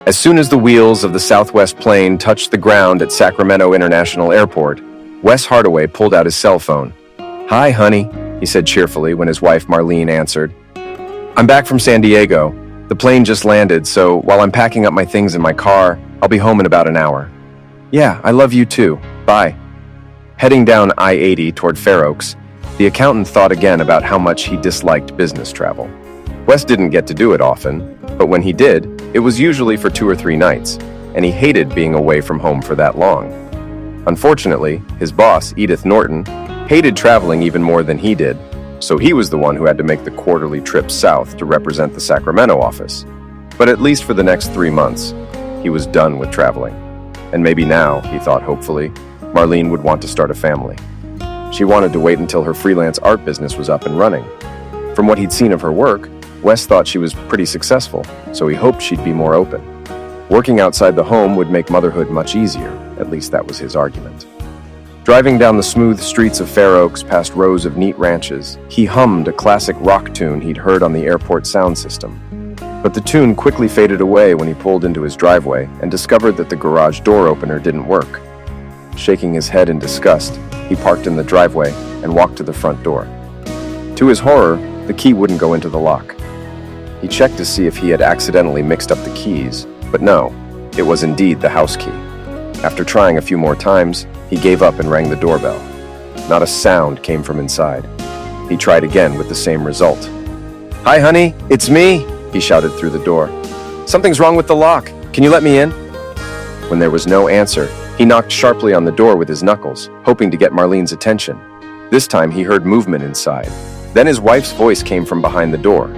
As soon as the wheels of the Southwest plane touched the ground at Sacramento International Airport, Wes Hardaway pulled out his cell phone. "Hi, honey," he said cheerfully when his wife Marlene answered. "I'm back from San Diego. The plane just landed, so while I'm packing up my things in my car, I'll be home in about an hour." "Yeah, I love you too. Bye." Heading down I-80 toward Fair Oaks, the accountant thought again about how much he disliked business travel. Wes didn't get to do it often, but when he did, it was usually for 2 or 3 nights, and he hated being away from home for that long. Unfortunately, his boss, Edith Norton, hated traveling even more than he did, so he was the one who had to make the quarterly trip south to represent the Sacramento office. But at least for the next 3 months, he was done with traveling. And maybe now, he thought hopefully, Marlene would want to start a family. She wanted to wait until her freelance art business was up and running. From what he'd seen of her work, Wes thought she was pretty successful, so he hoped she'd be more open. Working outside the home would make motherhood much easier, at least that was his argument. Driving down the smooth streets of Fair Oaks past rows of neat ranches, he hummed a classic rock tune he'd heard on the airport sound system. But the tune quickly faded away when he pulled into his driveway and discovered that the garage door opener didn't work. Shaking his head in disgust, he parked in the driveway and walked to the front door. To his horror, the key wouldn't go into the lock. He checked to see if he had accidentally mixed up the keys, but no, it was indeed the house key. After trying a few more times, he gave up and rang the doorbell. Not a sound came from inside. He tried again with the same result. "Hi, honey, it's me," he shouted through the door. "Something's wrong with the lock. Can you let me in?" When there was no answer, he knocked sharply on the door with his knuckles, hoping to get Marlene's attention. This time he heard movement inside. Then his wife's voice came from behind the door.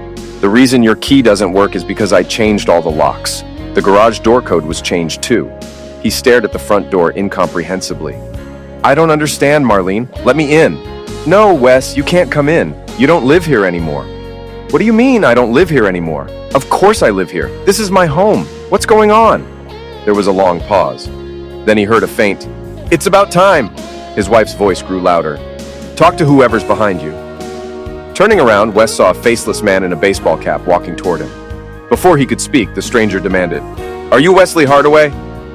"The reason your key doesn't work is because I changed all the locks. The garage door code was changed too." He stared at the front door incomprehensibly. "I don't understand, Marlene. Let me in." "No, Wes, you can't come in. You don't live here anymore." "What do you mean I don't live here anymore? Of course I live here. This is my home. What's going on?" There was a long pause. Then he heard a faint, "It's about time." His wife's voice grew louder. "Talk to whoever's behind you." Turning around, Wes saw a faceless man in a baseball cap walking toward him. Before he could speak, the stranger demanded, "Are you Wesley Hardaway?"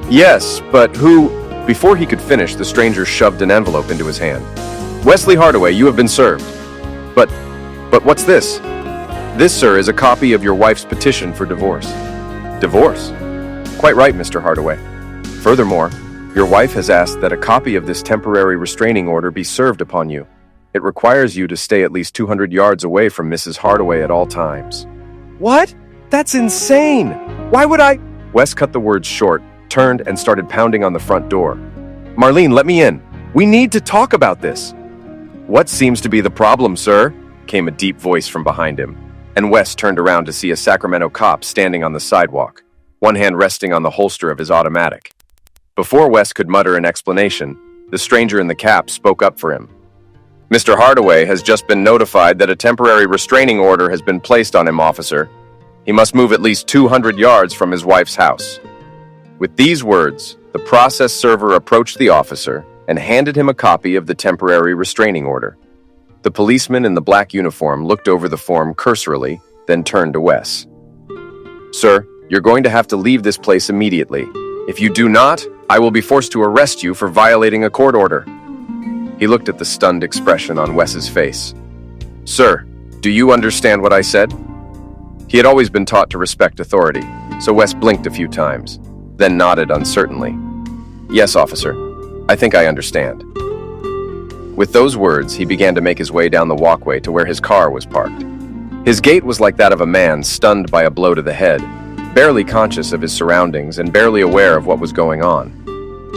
"Yes, but who—" Before he could finish, the stranger shoved an envelope into his hand. "Wesley Hardaway, you have been served." But what's this?" "This, sir, is a copy of your wife's petition for divorce." "Divorce?" "Quite right, Mr. Hardaway. Furthermore, your wife has asked that a copy of this temporary restraining order be served upon you. It requires you to stay at least 200 yards away from Mrs. Hardaway at all times." "What? That's insane! Why would I—" Wes cut the words short, turned, and started pounding on the front door. "Marlene, let me in. We need to talk about this." "What seems to be the problem, sir?" came a deep voice from behind him, and Wes turned around to see a Sacramento cop standing on the sidewalk, one hand resting on the holster of his automatic. Before Wes could mutter an explanation, the stranger in the cap spoke up for him. "Mr. Hardaway has just been notified that a temporary restraining order has been placed on him, officer. He must move at least 200 yards from his wife's house." With these words, the process server approached the officer and handed him a copy of the temporary restraining order. The policeman in the black uniform looked over the form cursorily, then turned to Wes. "Sir, you're going to have to leave this place immediately. If you do not, I will be forced to arrest you for violating a court order." He looked at the stunned expression on Wes's face. "Sir, do you understand what I said?" He had always been taught to respect authority, so Wes blinked a few times, then nodded uncertainly. "Yes, officer. I think I understand." With those words, he began to make his way down the walkway to where his car was parked. His gait was like that of a man stunned by a blow to the head, barely conscious of his surroundings and barely aware of what was going on.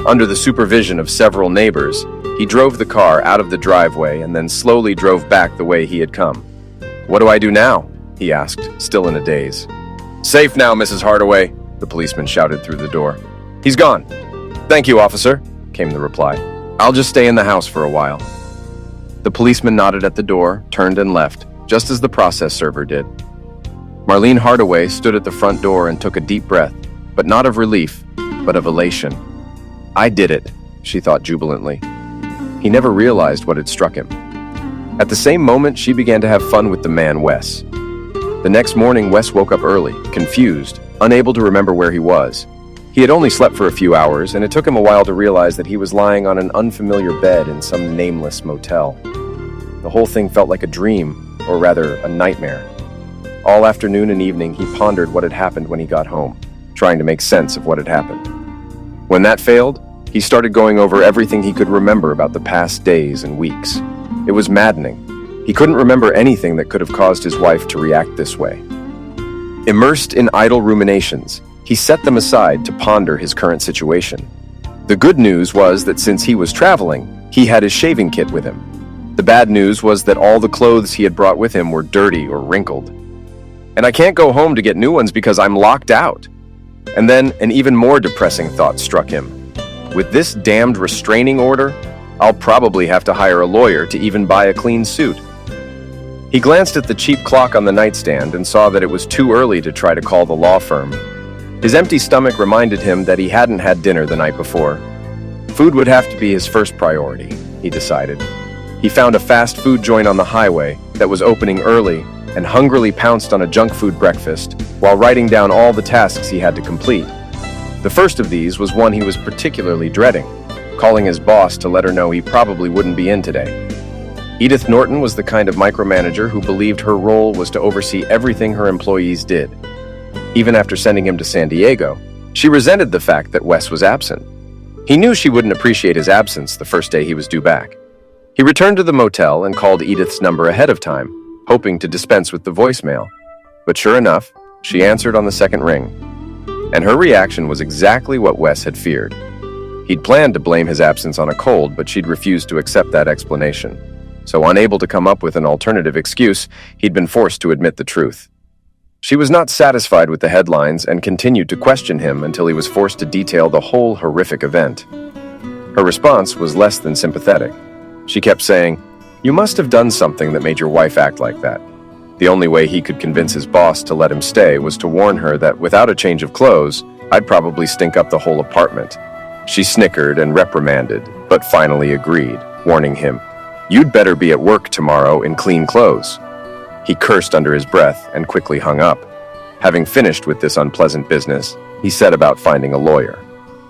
Under the supervision of several neighbors, he drove the car out of the driveway and then slowly drove back the way he had come. "What do I do now?" he asked, still in a daze. "Safe now, Mrs. Hardaway," the policeman shouted through the door. "He's gone." "Thank you, officer," came the reply. "I'll just stay in the house for a while." The policeman nodded at the door, turned and left, just as the process server did. Marlene Hardaway stood at the front door and took a deep breath, but not of relief, but of elation. "I did it," she thought jubilantly. He never realized what had struck him. At the same moment, she began to have fun with the man, Wes. The next morning, Wes woke up early, confused, unable to remember where he was. He had only slept for a few hours, and it took him a while to realize that he was lying on an unfamiliar bed in some nameless motel. The whole thing felt like a dream, or rather, a nightmare. All afternoon and evening, he pondered what had happened when he got home, trying to make sense of what had happened. When that failed, he started going over everything he could remember about the past days and weeks. It was maddening. He couldn't remember anything that could have caused his wife to react this way. Immersed in idle ruminations, he set them aside to ponder his current situation. The good news was that since he was traveling, he had his shaving kit with him. The bad news was that all the clothes he had brought with him were dirty or wrinkled. And I can't go home to get new ones because I'm locked out. And then an even more depressing thought struck him. With this damned restraining order, I'll probably have to hire a lawyer to even buy a clean suit. He glanced at the cheap clock on the nightstand and saw that it was too early to try to call the law firm. His empty stomach reminded him that he hadn't had dinner the night before. Food would have to be his first priority, he decided. He found a fast food joint on the highway that was opening early and hungrily pounced on a junk food breakfast while writing down all the tasks he had to complete. The first of these was one he was particularly dreading, calling his boss to let her know he probably wouldn't be in today. Edith Norton was the kind of micromanager who believed her role was to oversee everything her employees did. Even after sending him to San Diego, she resented the fact that Wes was absent. He knew she wouldn't appreciate his absence the first day he was due back. He returned to the motel and called Edith's number ahead of time, hoping to dispense with the voicemail. But sure enough, she answered on the second ring. And her reaction was exactly what Wes had feared. He'd planned to blame his absence on a cold, but she'd refused to accept that explanation. So unable to come up with an alternative excuse, he'd been forced to admit the truth. She was not satisfied with the headlines and continued to question him until he was forced to detail the whole horrific event. Her response was less than sympathetic. She kept saying, "You must have done something that made your wife act like that." The only way he could convince his boss to let him stay was to warn her that without a change of clothes, I'd probably stink up the whole apartment. She snickered and reprimanded, but finally agreed, warning him, "You'd better be at work tomorrow in clean clothes." He cursed under his breath and quickly hung up. Having finished with this unpleasant business, he set about finding a lawyer.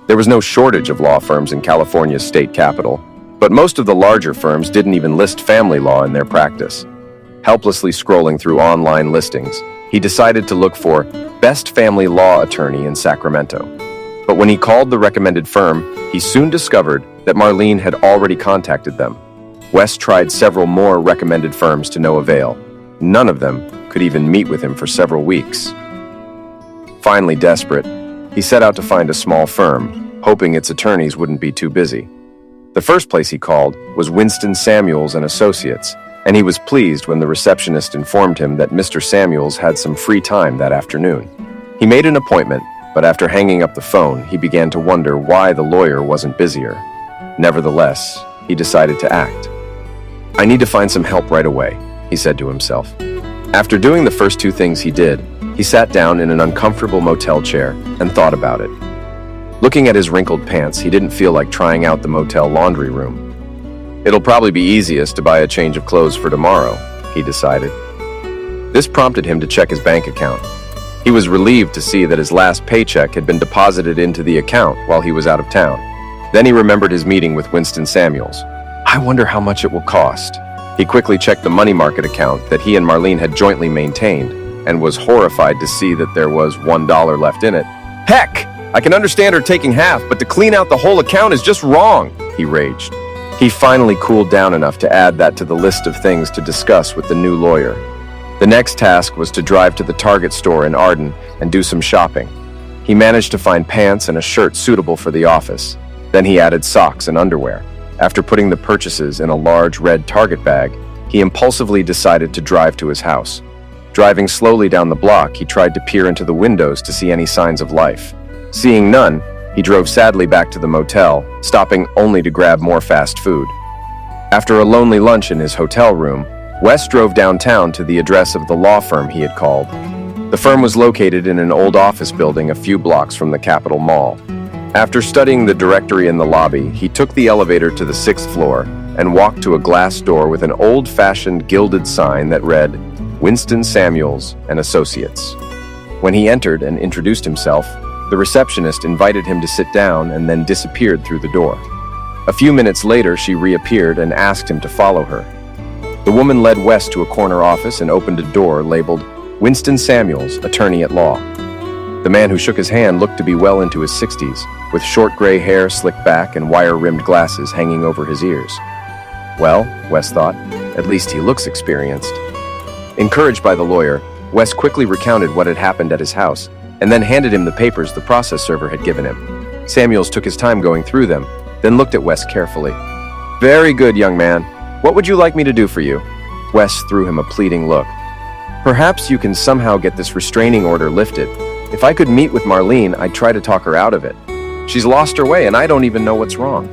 There was no shortage of law firms in California's state capital, but most of the larger firms didn't even list family law in their practice. Helplessly scrolling through online listings, he decided to look for Best Family Law Attorney in Sacramento. But when he called the recommended firm, he soon discovered that Marlene had already contacted them. Wes tried several more recommended firms to no avail. None of them could even meet with him for several weeks. Finally desperate, he set out to find a small firm, hoping its attorneys wouldn't be too busy. The first place he called was Winston Samuels and Associates, and he was pleased when the receptionist informed him that Mr. Samuels had some free time that afternoon. He made an appointment, but after hanging up the phone, he began to wonder why the lawyer wasn't busier. Nevertheless, he decided to act. "I need to find some help right away," he said to himself. After doing the first two things he did, he sat down in an uncomfortable motel chair and thought about it. Looking at his wrinkled pants, he didn't feel like trying out the motel laundry room. It'll probably be easiest to buy a change of clothes for tomorrow, he decided. This prompted him to check his bank account. He was relieved to see that his last paycheck had been deposited into the account while he was out of town. Then he remembered his meeting with Winston Samuels. I wonder how much it will cost. He quickly checked the money market account that he and Marlene had jointly maintained and was horrified to see that there was $1 left in it. Heck! I can understand her taking half, but to clean out the whole account is just wrong, he raged. He finally cooled down enough to add that to the list of things to discuss with the new lawyer. The next task was to drive to the Target store in Arden and do some shopping. He managed to find pants and a shirt suitable for the office. Then he added socks and underwear. After putting the purchases in a large red Target bag, he impulsively decided to drive to his house. Driving slowly down the block, he tried to peer into the windows to see any signs of life. Seeing none, he drove sadly back to the motel, stopping only to grab more fast food. After a lonely lunch in his hotel room, Wes drove downtown to the address of the law firm he had called. The firm was located in an old office building a few blocks from the Capitol Mall. After studying the directory in the lobby, he took the elevator to the 6th floor and walked to a glass door with an old-fashioned gilded sign that read, Winston Samuels and Associates. When he entered and introduced himself, the receptionist invited him to sit down and then disappeared through the door. A few minutes later, she reappeared and asked him to follow her. The woman led Wes to a corner office and opened a door labeled Winston Samuels, Attorney at Law. The man who shook his hand looked to be well into his 60s, with short gray hair slicked back and wire-rimmed glasses hanging over his ears. Well, Wes thought, at least he looks experienced. Encouraged by the lawyer, Wes quickly recounted what had happened at his house and then handed him the papers the process server had given him. Samuels took his time going through them, then looked at Wes carefully. "Very good, young man. What would you like me to do for you?" Wes threw him a pleading look. "Perhaps you can somehow get this restraining order lifted. If I could meet with Marlene, I'd try to talk her out of it. She's lost her way and I don't even know what's wrong."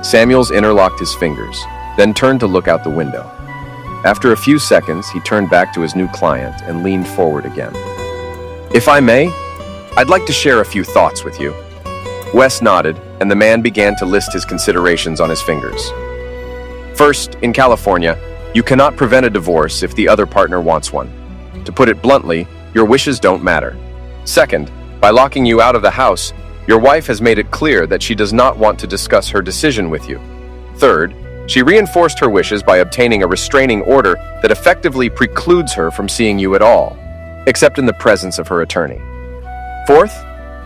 Samuels interlocked his fingers, then turned to look out the window. After a few seconds, he turned back to his new client and leaned forward again. "If I may, I'd like to share a few thoughts with you." Wes nodded, and the man began to list his considerations on his fingers. First, in California, you cannot prevent a divorce if the other partner wants one. To put it bluntly, your wishes don't matter. Second, by locking you out of the house, your wife has made it clear that she does not want to discuss her decision with you. Third, she reinforced her wishes by obtaining a restraining order that effectively precludes her from seeing you at all, except in the presence of her attorney. Fourth,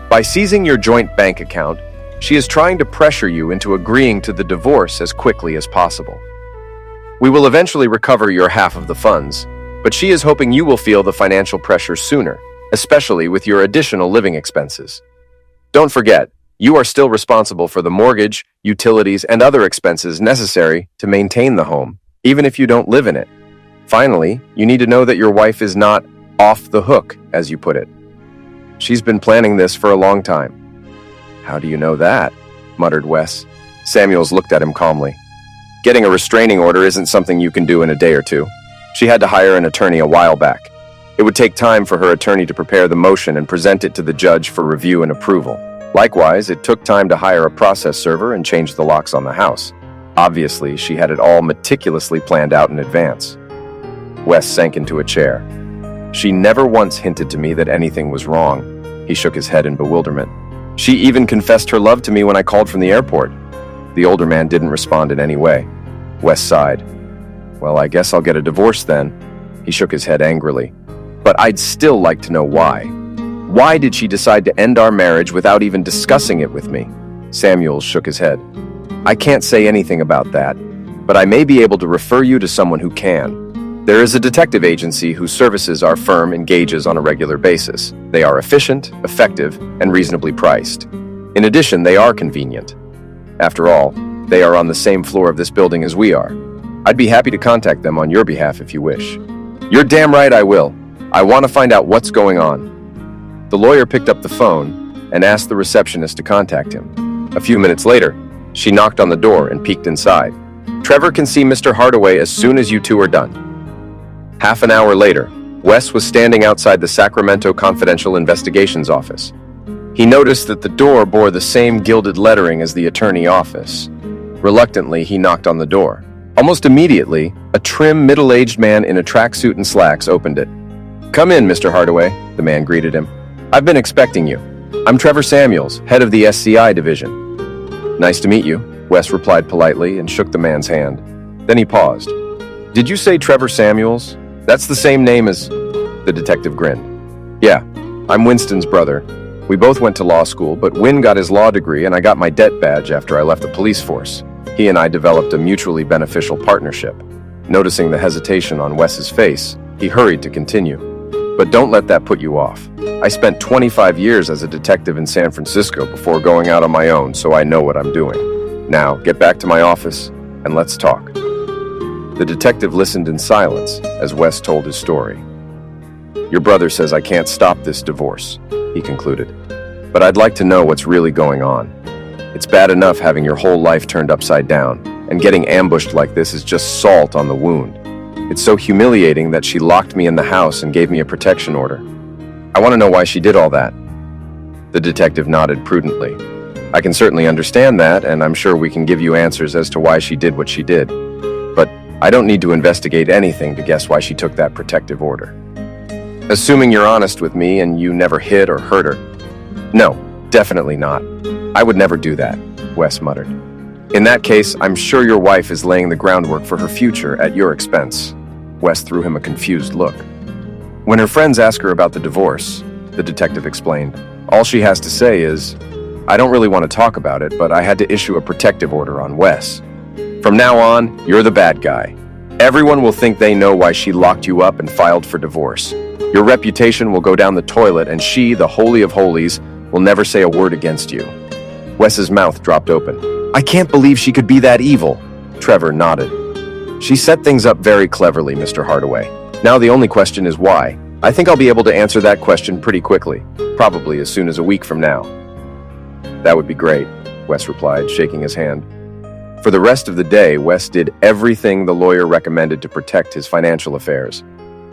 by seizing your joint bank account, she is trying to pressure you into agreeing to the divorce as quickly as possible. We will eventually recover your half of the funds, but she is hoping you will feel the financial pressure sooner, especially with your additional living expenses. Don't forget, you are still responsible for the mortgage, utilities, and other expenses necessary to maintain the home, even if you don't live in it. Finally, you need to know that your wife is not off the hook, as you put it. She's been planning this for a long time. "How do you know that?" muttered Wes. Samuels looked at him calmly. "Getting a restraining order isn't something you can do in a day or two. She had to hire an attorney a while back. It would take time for her attorney to prepare the motion and present it to the judge for review and approval. Likewise, it took time to hire a process server and change the locks on the house. Obviously, she had it all meticulously planned out in advance." Wes sank into a chair. "She never once hinted to me that anything was wrong." He shook his head in bewilderment. "She even confessed her love to me when I called from the airport." The older man didn't respond in any way. Wes sighed. "Well, I guess I'll get a divorce then." He shook his head angrily. "But I'd still like to know why. Why did she decide to end our marriage without even discussing it with me?" Samuels shook his head. "I can't say anything about that, but I may be able to refer you to someone who can. There is a detective agency whose services our firm engages on a regular basis. They are efficient, effective, and reasonably priced. In addition, they are convenient. After all, they are on the same floor of this building as we are. I'd be happy to contact them on your behalf if you wish." "You're damn right I will. I want to find out what's going on." The lawyer picked up the phone and asked the receptionist to contact him. A few minutes later, she knocked on the door and peeked inside. "Trevor can see Mr. Hardaway as soon as you two are done." Half an hour later, Wes was standing outside the Sacramento Confidential Investigations Office. He noticed that the door bore the same gilded lettering as the attorney office. Reluctantly, he knocked on the door. Almost immediately, a trim, middle-aged man in a tracksuit and slacks opened it. "Come in, Mr. Hardaway," the man greeted him. "I've been expecting you. I'm Trevor Samuels, head of the SCI division." "Nice to meet you," Wes replied politely and shook the man's hand. Then he paused. "Did you say Trevor Samuels? That's the same name as—" The detective grinned. "Yeah, I'm Winston's brother. We both went to law school, but Win got his law degree and I got my debt badge after I left the police force. He and I developed a mutually beneficial partnership." Noticing the hesitation on Wes's face, he hurried to continue. "But don't let that put you off. I spent 25 years as a detective in San Francisco before going out on my own, so I know what I'm doing. Now, get back to my office and let's talk." The detective listened in silence as Wes told his story. "Your brother says I can't stop this divorce," he concluded. "But I'd like to know what's really going on. It's bad enough having your whole life turned upside down, and getting ambushed like this is just salt on the wound. It's so humiliating that she locked me in the house and gave me a protection order. I want to know why she did all that." The detective nodded prudently. "I can certainly understand that, and I'm sure we can give you answers as to why she did what she did. But I don't need to investigate anything to guess why she took that protective order." Assuming you're honest with me and you never hit or hurt her. No, definitely not. I would never do that, Wes muttered. In that case, I'm sure your wife is laying the groundwork for her future at your expense. Wes threw him a confused look. When her friends ask her about the divorce, the detective explained, all she has to say is, I don't really want to talk about it, but I had to issue a protective order on Wes. From now on, you're the bad guy. Everyone will think they know why she locked you up and filed for divorce. Your reputation will go down the toilet, and she, the holy of holies, will never say a word against you. Wes's mouth dropped open. I can't believe she could be that evil. Trevor nodded. She set things up very cleverly, Mr. Hardaway. Now the only question is why. I think I'll be able to answer that question pretty quickly, probably as soon as a week from now. That would be great, Wes replied, shaking his hand. For the rest of the day, Wes did everything the lawyer recommended to protect his financial affairs.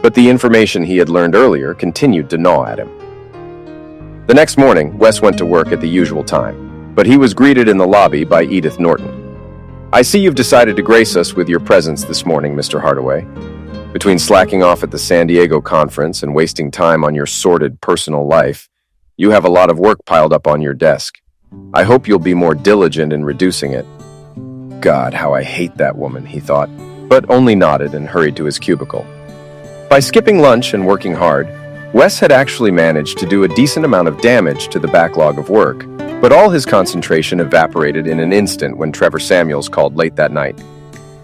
But the information he had learned earlier continued to gnaw at him. The next morning, Wes went to work at the usual time, but he was greeted in the lobby by Edith Norton. I see you've decided to grace us with your presence this morning, Mr. Hardaway. Between slacking off at the San Diego conference and wasting time on your sordid personal life, you have a lot of work piled up on your desk. I hope you'll be more diligent in reducing it. God, how I hate that woman, he thought, but only nodded and hurried to his cubicle. By skipping lunch and working hard, Wes had actually managed to do a decent amount of damage to the backlog of work, but all his concentration evaporated in an instant when Trevor Samuels called late that night.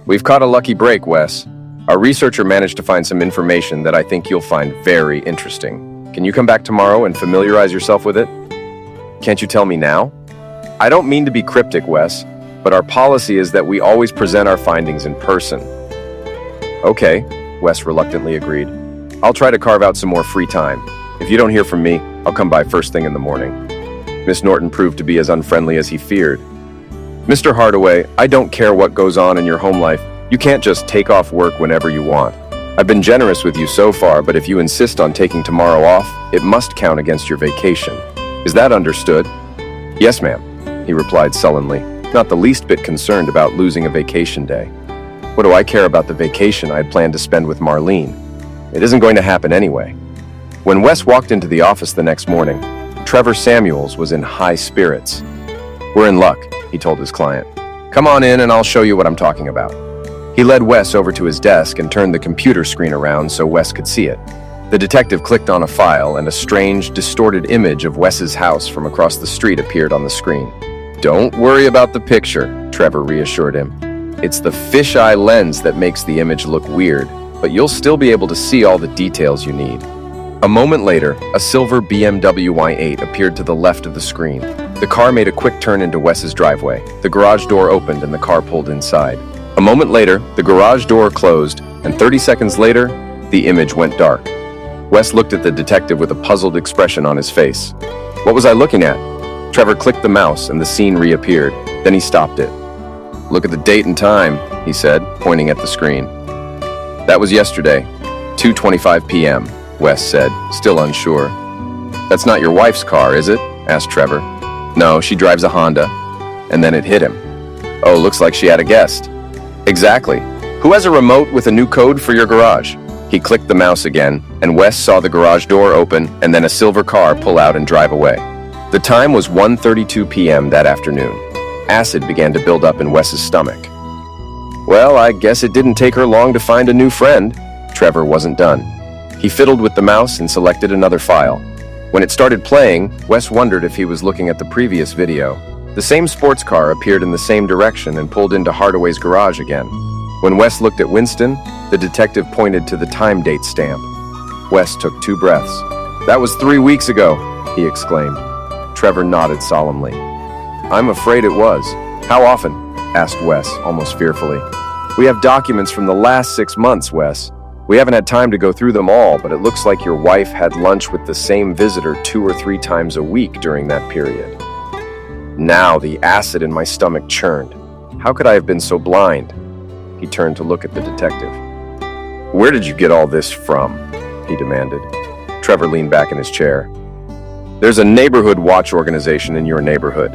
We've caught a lucky break, Wes. Our researcher managed to find some information that I think you'll find very interesting. Can you come back tomorrow and familiarize yourself with it? Can't you tell me now? I don't mean to be cryptic, Wes, but our policy is that we always present our findings in person. Okay, Wes reluctantly agreed. I'll try to carve out some more free time. If you don't hear from me, I'll come by first thing in the morning. Miss Norton proved to be as unfriendly as he feared. Mr. Hardaway, I don't care what goes on in your home life. You can't just take off work whenever you want. I've been generous with you so far, but if you insist on taking tomorrow off, it must count against your vacation. Is that understood? Yes, ma'am, he replied sullenly, not the least bit concerned about losing a vacation day. What do I care about the vacation I had planned to spend with Marlene? It isn't going to happen anyway. When Wes walked into the office the next morning, Trevor Samuels was in high spirits. We're in luck, he told his client. Come on in and I'll show you what I'm talking about. He led Wes over to his desk and turned the computer screen around so Wes could see it. The detective clicked on a file and a strange, distorted image of Wes's house from across the street appeared on the screen. Don't worry about the picture, Trevor reassured him. It's the fisheye lens that makes the image look weird, but you'll still be able to see all the details you need. A moment later, a silver BMW i8 appeared to the left of the screen. The car made a quick turn into Wes's driveway. The garage door opened and the car pulled inside. A moment later, the garage door closed, and 30 seconds later, the image went dark. Wes looked at the detective with a puzzled expression on his face. What was I looking at? Trevor clicked the mouse and the scene reappeared. Then he stopped it. Look at the date and time, he said, pointing at the screen. That was yesterday, 2:25 p.m., Wes said, still unsure. That's not your wife's car, is it? Asked Trevor. No, she drives a Honda. And then it hit him. Oh, looks like she had a guest. Exactly. Who has a remote with a new code for your garage? He clicked the mouse again, and Wes saw the garage door open and then a silver car pull out and drive away. The time was 1:32 p.m. that afternoon. Acid began to build up in Wes's stomach. Well, I guess it didn't take her long to find a new friend. Trevor wasn't done. He fiddled with the mouse and selected another file. When it started playing, Wes wondered if he was looking at the previous video. The same sports car appeared in the same direction and pulled into Hardaway's garage again. When Wes looked at Winston, the detective pointed to the time date stamp. Wes took 2 breaths. That was 3 weeks ago, he exclaimed. Trevor nodded solemnly. I'm afraid it was. How often? Asked Wes, almost fearfully. We have documents from the last 6 months, Wes. We haven't had time to go through them all, but it looks like your wife had lunch with the same visitor 2 or 3 times a week during that period. Now the acid in my stomach churned. How could I have been so blind? He turned to look at the detective. Where did you get all this from? He demanded. Trevor leaned back in his chair. There's a neighborhood watch organization in your neighborhood.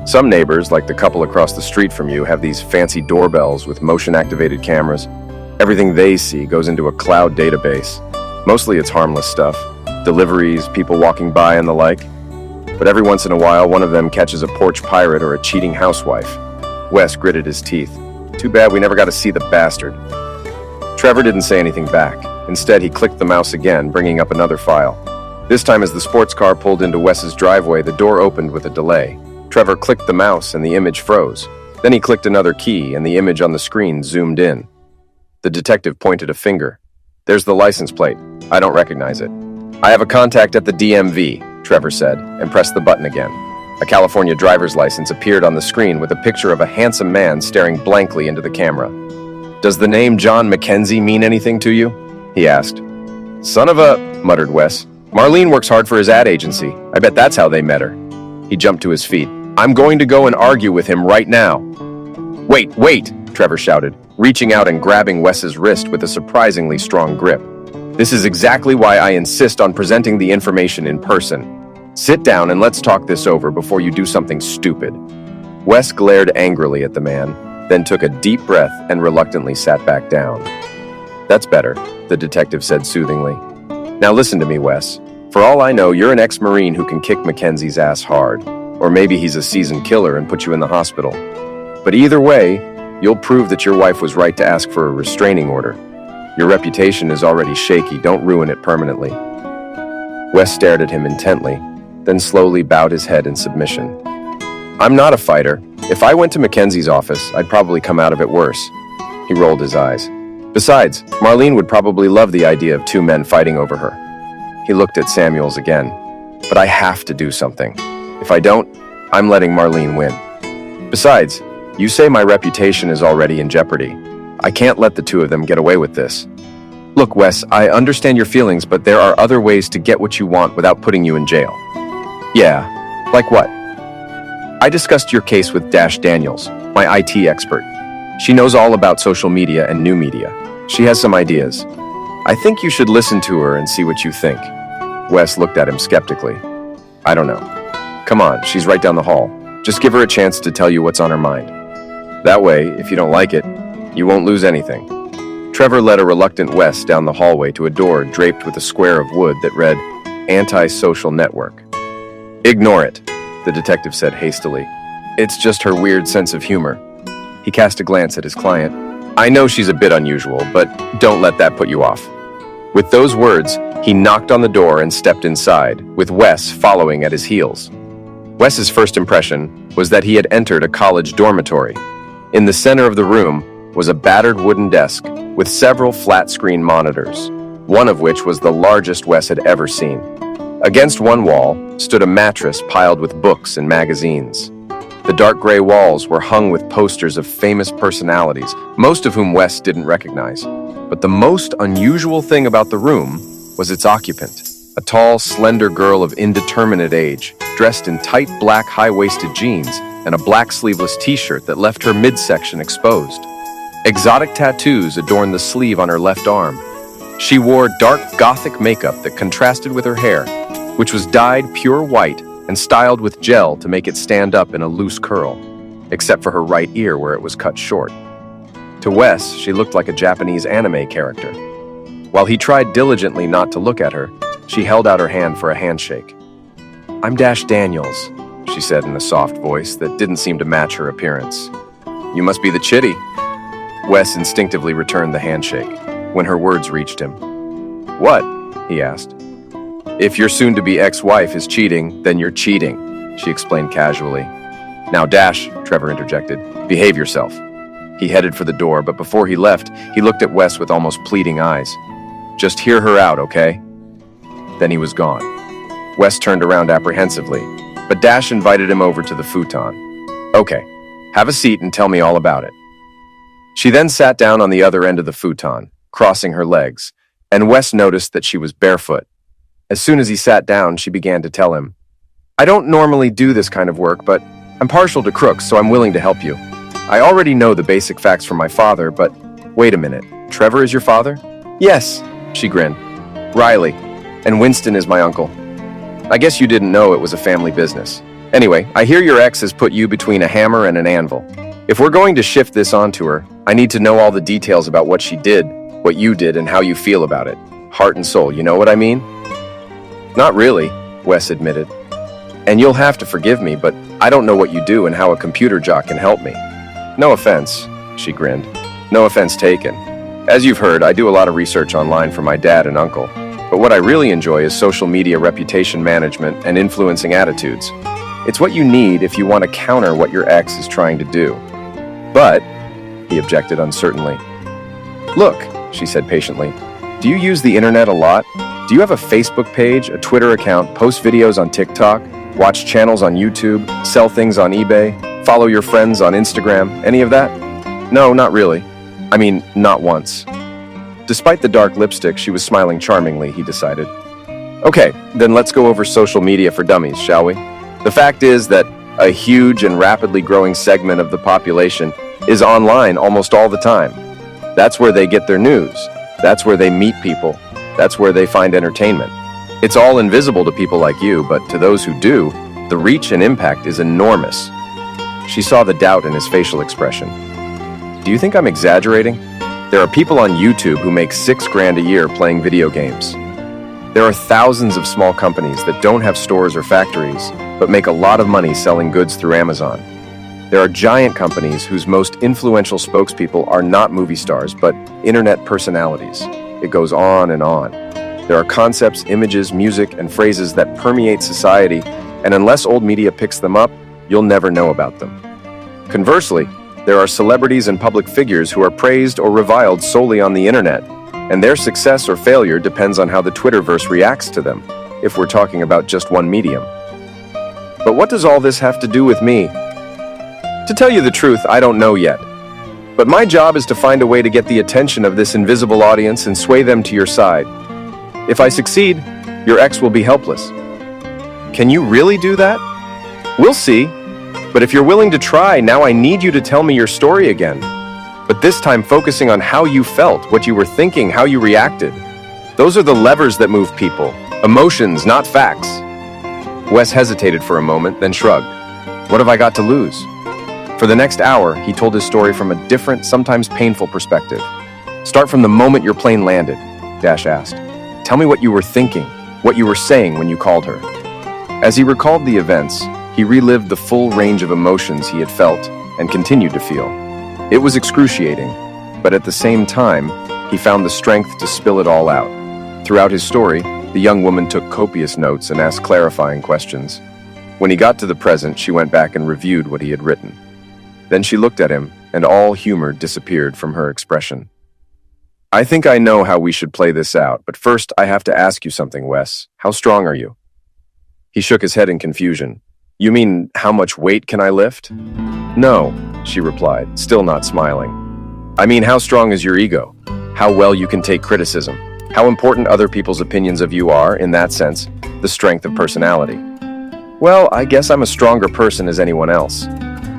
Some neighbors, like the couple across the street from you, have these fancy doorbells with motion-activated cameras. Everything they see goes into a cloud database. Mostly it's harmless stuff. Deliveries, people walking by and the like. But every once in a while, one of them catches a porch pirate or a cheating housewife. Wes gritted his teeth. Too bad we never got to see the bastard. Trevor didn't say anything back. Instead, he clicked the mouse again, bringing up another file. This time, as the sports car pulled into Wes's driveway, the door opened with a delay. Trevor clicked the mouse and the image froze. Then he clicked another key and the image on the screen zoomed in. The detective pointed a finger. "There's the license plate. I don't recognize it." "I have a contact at the DMV," Trevor said, and pressed the button again. A California driver's license appeared on the screen with a picture of a handsome man staring blankly into the camera. "Does the name John Mackenzie mean anything to you?" he asked. "Son of a," muttered Wes. "Marlene works hard for his ad agency. I bet that's how they met her." He jumped to his feet. "I'm going to go and argue with him right now." Wait, Trevor shouted, reaching out and grabbing Wes's wrist with a surprisingly strong grip. "This is exactly why I insist on presenting the information in person. Sit down and let's talk this over before you do something stupid." Wes glared angrily at the man, then took a deep breath and reluctantly sat back down. "That's better," the detective said soothingly. "Now listen to me, Wes. For all I know, you're an ex-Marine who can kick Mackenzie's ass hard. Or maybe he's a seasoned killer and put you in the hospital. But either way, you'll prove that your wife was right to ask for a restraining order. Your reputation is already shaky. Don't ruin it permanently." Wes stared at him intently, then slowly bowed his head in submission. "I'm not a fighter. If I went to Mackenzie's office, I'd probably come out of it worse." He rolled his eyes. "Besides, Marlene would probably love the idea of two men fighting over her." He looked at Samuels again. "But I have to do something. If I don't, I'm letting Marlene win. Besides, you say my reputation is already in jeopardy. I can't let the two of them get away with this. Look, Wes, I understand your feelings, but there are other ways to get what you want without putting you in jail." "Yeah, like what?" "I discussed your case with Dash Daniels, my IT expert. She knows all about social media and new media. She has some ideas. I think you should listen to her and see what you think." Wes looked at him skeptically. "I don't know. Come on, she's right down the hall. Just give her a chance to tell you what's on her mind. That way, if you don't like it, you won't lose anything." Trevor led a reluctant Wes down the hallway to a door draped with a square of wood that read, "Anti-Social Network." "Ignore it," the detective said hastily. "It's just her weird sense of humor." He cast a glance at his client. "I know she's a bit unusual, but don't let that put you off." With those words, he knocked on the door and stepped inside, with Wes following at his heels. Wes's first impression was that he had entered a college dormitory. In the center of the room was a battered wooden desk with several flat-screen monitors, one of which was the largest Wes had ever seen. Against one wall stood a mattress piled with books and magazines. The dark gray walls were hung with posters of famous personalities, most of whom Wes didn't recognize. But the most unusual thing about the room was its occupant, a tall, slender girl of indeterminate age, dressed in tight black high-waisted jeans and a black sleeveless t-shirt that left her midsection exposed. Exotic tattoos adorned the sleeve on her left arm. She wore dark gothic makeup that contrasted with her hair, which was dyed pure white and styled with gel to make it stand up in a loose curl, except for her right ear where it was cut short. To Wes, she looked like a Japanese anime character. While he tried diligently not to look at her, she held out her hand for a handshake. "I'm Dash Daniels," she said in a soft voice that didn't seem to match her appearance. "You must be the chitty." Wes instinctively returned the handshake when her words reached him. "What?" he asked. "If your soon-to-be ex-wife is cheating, then you're cheating," she explained casually. "Now, Dash," Trevor interjected, "behave yourself." He headed for the door, but before he left, he looked at Wes with almost pleading eyes. "Just hear her out, okay?" Then he was gone. Wes turned around apprehensively, but Dash invited him over to the futon. "Okay, have a seat and tell me all about it." She then sat down on the other end of the futon, crossing her legs, and Wes noticed that she was barefoot. As soon as he sat down, she began to tell him, "I don't normally do this kind of work, but I'm partial to crooks, so I'm willing to help you. I already know the basic facts from my father, but wait a minute, Trevor is your father?" "Yes," she grinned. "Riley, and Winston is my uncle. I guess you didn't know it was a family business. Anyway, I hear your ex has put you between a hammer and an anvil. If we're going to shift this onto her, I need to know all the details about what she did, what you did, and how you feel about it. Heart and soul, you know what I mean? Not really, Wes admitted. And you'll have to forgive me, but I don't know what you do and how a computer jock can help me. No offense, she grinned. No offense taken. As you've heard, I do a lot of research online for my dad and uncle. But what I really enjoy is social media reputation management and influencing attitudes. It's what you need if you want to counter what your ex is trying to do. But, he objected uncertainly. Look, she said patiently, do you use the internet a lot? Do you have a Facebook page, a Twitter account, post videos on TikTok, watch channels on YouTube, sell things on eBay, follow your friends on Instagram, any of that? No, not really. I mean, not once. Despite the dark lipstick, she was smiling charmingly, he decided. Okay, then let's go over social media for dummies, shall we? The fact is that a huge and rapidly growing segment of the population is online almost all the time. That's where they get their news. That's where they meet people. That's where they find entertainment. It's all invisible to people like you, but to those who do, the reach and impact is enormous. She saw the doubt in his facial expression. Do you think I'm exaggerating? There are people on YouTube who make $6,000 a year playing video games. There are thousands of small companies that don't have stores or factories, but make a lot of money selling goods through Amazon. There are giant companies whose most influential spokespeople are not movie stars, but internet personalities. It goes on and on. There are concepts, images, music, and phrases that permeate society, and unless old media picks them up, you'll never know about them. Conversely, there are celebrities and public figures who are praised or reviled solely on the internet, and their success or failure depends on how the Twitterverse reacts to them, if we're talking about just one medium. But what does all this have to do with me? To tell you the truth, I don't know yet. But my job is to find a way to get the attention of this invisible audience and sway them to your side. If I succeed, your ex will be helpless. Can you really do that? We'll see. But if you're willing to try, now I need you to tell me your story again. But this time focusing on how you felt, what you were thinking, how you reacted. Those are the levers that move people. Emotions, not facts. Wes hesitated for a moment, then shrugged. What have I got to lose? For the next hour, he told his story from a different, sometimes painful perspective. Start from the moment your plane landed, Dash asked. Tell me what you were thinking, what you were saying when you called her. As he recalled the events, he relived the full range of emotions he had felt and continued to feel. It was excruciating, but at the same time, he found the strength to spill it all out. Throughout his story, the young woman took copious notes and asked clarifying questions. When he got to the present, she went back and reviewed what he had written. Then she looked at him, and all humor disappeared from her expression. I think I know how we should play this out, but first I have to ask you something, Wes. How strong are you? He shook his head in confusion. You mean, how much weight can I lift? No, she replied, still not smiling. I mean, how strong is your ego? How well you can take criticism? How important other people's opinions of you are, in that sense, the strength of personality? Well, I guess I'm a stronger person as anyone else.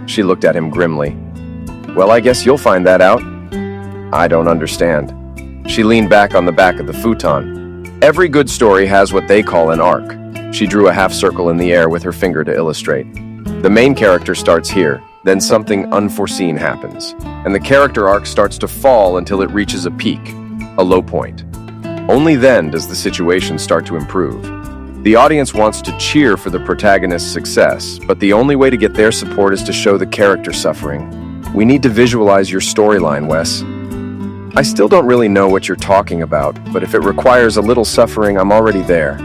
She looked at him grimly. Well, I guess you'll find that out. I don't understand. She leaned back on the back of the futon. Every good story has what they call an arc. She drew a half circle in the air with her finger to illustrate. The main character starts here, then something unforeseen happens, and the character arc starts to fall until it reaches a peak, a low point. Only then does the situation start to improve. The audience wants to cheer for the protagonist's success, but the only way to get their support is to show the character suffering. We need to visualize your storyline, Wes. I still don't really know what you're talking about, but if it requires a little suffering, I'm already there.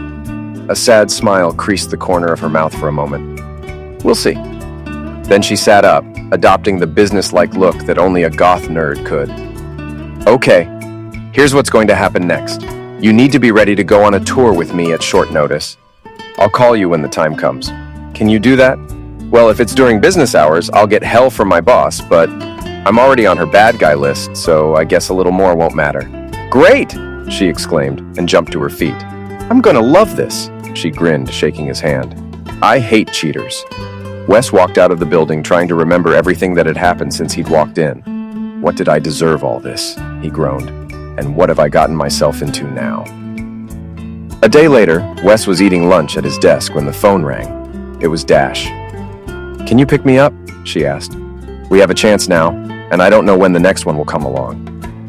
A sad smile creased the corner of her mouth for a moment. We'll see. Then she sat up, adopting the business-like look that only a goth nerd could. Okay, here's what's going to happen next. You need to be ready to go on a tour with me at short notice. I'll call you when the time comes. Can you do that? Well, if it's during business hours, I'll get hell from my boss, but I'm already on her bad guy list, so I guess a little more won't matter. Great! She exclaimed and jumped to her feet. I'm gonna love this, she grinned, shaking his hand. I hate cheaters. Wes walked out of the building trying to remember everything that had happened since he'd walked in. What did I deserve all this? He groaned. And what have I gotten myself into now? A day later, Wes was eating lunch at his desk when the phone rang. It was Dash. Can you pick me up? She asked. We have a chance now, and I don't know when the next one will come along.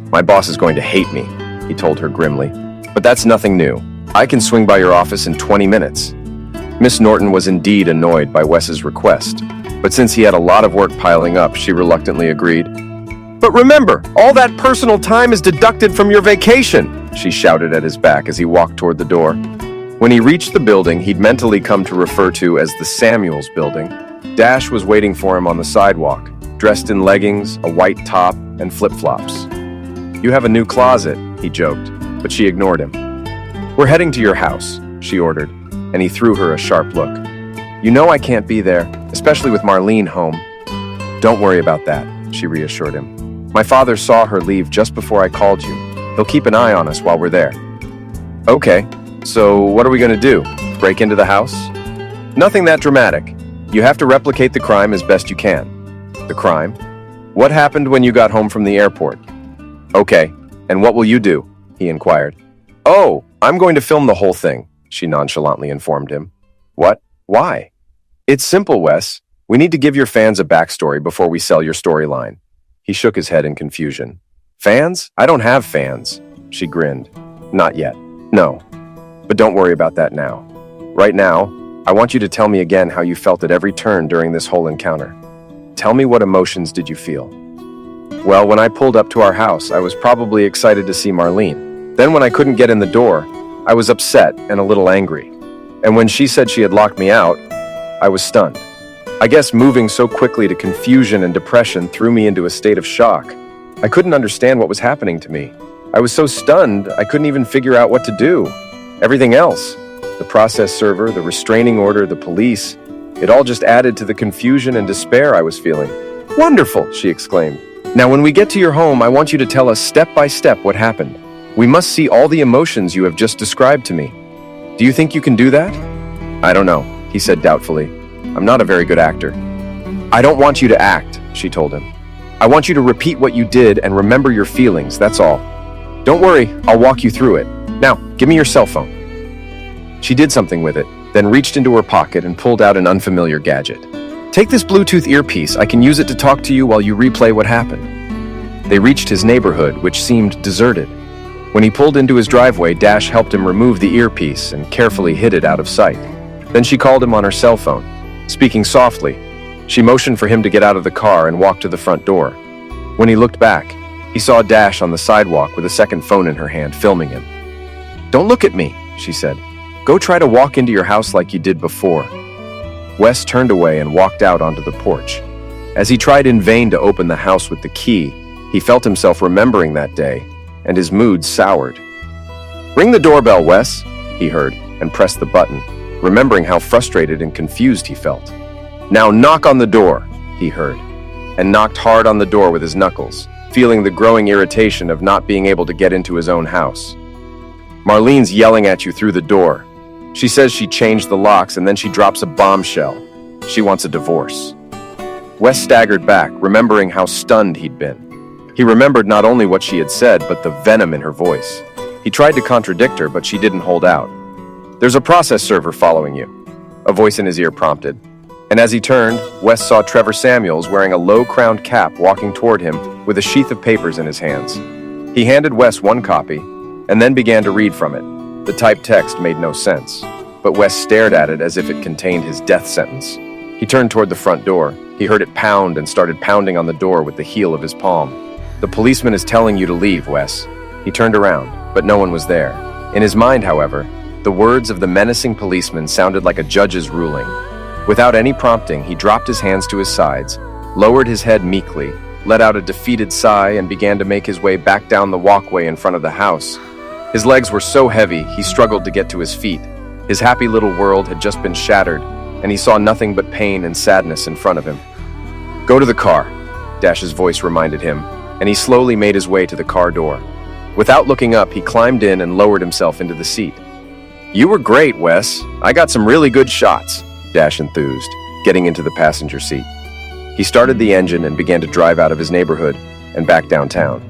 My boss is going to hate me, he told her grimly. But that's nothing new. I can swing by your office in 20 minutes. Miss Norton was indeed annoyed by Wes's request, but since he had a lot of work piling up, she reluctantly agreed. But remember, all that personal time is deducted from your vacation, she shouted at his back as he walked toward the door. When he reached the building he'd mentally come to refer to as the Samuels building, Dash was waiting for him on the sidewalk, dressed in leggings, a white top, and flip-flops. You have a new closet, he joked, but she ignored him. We're heading to your house, she ordered, and he threw her a sharp look. You know I can't be there, especially with Marlene home. Don't worry about that, she reassured him. My father saw her leave just before I called you. He'll keep an eye on us while we're there. Okay, so what are we going to do? Break into the house? Nothing that dramatic. You have to replicate the crime as best you can. The crime? What happened when you got home from the airport? Okay, and what will you do? He inquired. Oh, I'm going to film the whole thing, she nonchalantly informed him. What? Why? It's simple, Wes. We need to give your fans a backstory before we sell your storyline. He shook his head in confusion. Fans? I don't have fans, she grinned. Not yet. No. But don't worry about that now. Right now, I want you to tell me again how you felt at every turn during this whole encounter. Tell me what emotions did you feel? Well, when I pulled up to our house, I was probably excited to see Marlene. Then when I couldn't get in the door, I was upset and a little angry. And when she said she had locked me out, I was stunned. I guess moving so quickly to confusion and depression threw me into a state of shock. I couldn't understand what was happening to me. I was so stunned, I couldn't even figure out what to do. Everything else, the process server, the restraining order, the police, it all just added to the confusion and despair I was feeling. Wonderful, she exclaimed. Now when we get to your home, I want you to tell us step by step what happened. We must see all the emotions you have just described to me. Do you think you can do that? I don't know, he said doubtfully. I'm not a very good actor. I don't want you to act, she told him. I want you to repeat what you did and remember your feelings, that's all. Don't worry, I'll walk you through it. Now, give me your cell phone. She did something with it, then reached into her pocket and pulled out an unfamiliar gadget. Take this Bluetooth earpiece. I can use it to talk to you while you replay what happened. They reached his neighborhood, which seemed deserted. When he pulled into his driveway, Dash helped him remove the earpiece and carefully hid it out of sight. Then she called him on her cell phone. Speaking softly, she motioned for him to get out of the car and walk to the front door. When he looked back, he saw Dash on the sidewalk with a second phone in her hand, filming him. Don't look at me, she said. Go try to walk into your house like you did before. Wes turned away and walked out onto the porch. As he tried in vain to open the house with the key, he felt himself remembering that day, and his mood soured. Ring the doorbell, Wes, he heard, and pressed the button, remembering how frustrated and confused he felt. Now knock on the door, he heard, and knocked hard on the door with his knuckles, feeling the growing irritation of not being able to get into his own house. Marlene's yelling at you through the door. She says she changed the locks and then she drops a bombshell. She wants a divorce. Wes staggered back, remembering how stunned he'd been. He remembered not only what she had said, but the venom in her voice. He tried to contradict her, but she didn't hold out. There's a process server following you, a voice in his ear prompted. And as he turned, Wes saw Trevor Samuels wearing a low-crowned cap walking toward him with a sheath of papers in his hands. He handed Wes one copy and then began to read from it. The typed text made no sense, but Wes stared at it as if it contained his death sentence. He turned toward the front door. He heard it pound and started pounding on the door with the heel of his palm. The policeman is telling you to leave, Wes. He turned around, but no one was there. In his mind, however, the words of the menacing policeman sounded like a judge's ruling. Without any prompting, he dropped his hands to his sides, lowered his head meekly, let out a defeated sigh, and began to make his way back down the walkway in front of the house. His legs were so heavy, he struggled to get to his feet. His happy little world had just been shattered, and he saw nothing but pain and sadness in front of him. Go to the car, Dash's voice reminded him, and he slowly made his way to the car door. Without looking up, he climbed in and lowered himself into the seat. You were great, Wes. I got some really good shots, Dash enthused, getting into the passenger seat. He started the engine and began to drive out of his neighborhood and back downtown.